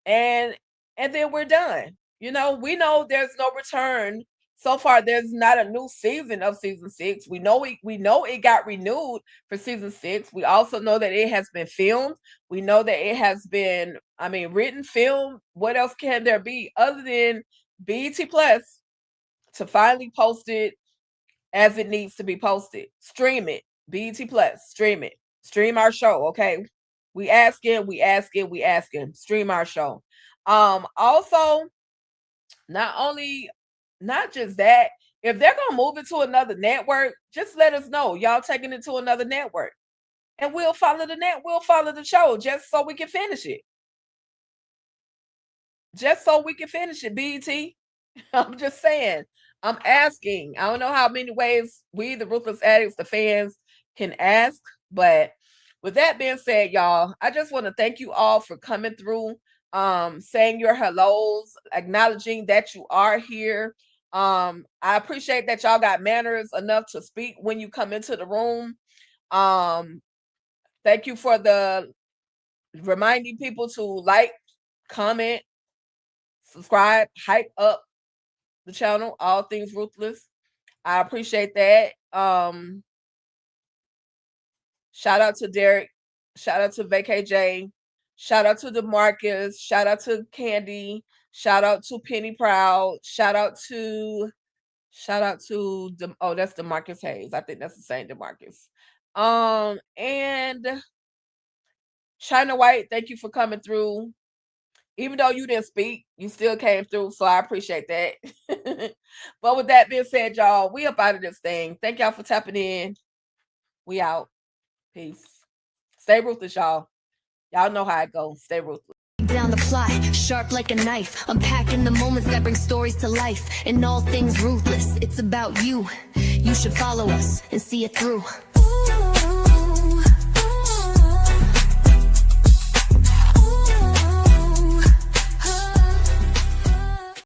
and then we're done. You know, we know there's no return. So far, there's not a new season of season 6. We know it got renewed for season 6. We also know that it has been filmed. We know that it has been, written, filmed. What else can there be other than BET Plus to finally post it as it needs to be posted? Stream it. BET Plus, stream it. Stream our show, okay? We asking. Stream our show. Also, not just that, if they're gonna move it to another network, just let us know. Y'all taking it to another network. And we'll follow the show just so we can finish it. BET. I'm just saying. I'm asking. I don't know how many ways we, the Ruthless Addicts, the fans, can ask. But with that being said, y'all, I just want to thank you all for coming through, saying your hellos, acknowledging that you are here. I appreciate that y'all got manners enough to speak when you come into the room. Thank you for the reminding people to like, comment, subscribe, hype up the channel, All Things Ruthless. I appreciate that. Shout out to Derek. Shout out to VKJ. Shout out to DeMarcus. Shout out to Candy. Shout out to Penny Proud. Shout out to that's DeMarcus Hayes. I think that's the same DeMarcus. And China White, thank you for coming through. Even though you didn't speak, you still came through, so I appreciate that. But with that being said, y'all, we up out of this thing. Thank y'all for tapping in. We out. Peace. Stay ruthless, y'all. Y'all know how it goes. Stay ruthless. Down the plot, sharp like a knife, unpacking the moments that bring stories to life. In all things ruthless, it's about you. You should follow us and see it through. Ooh.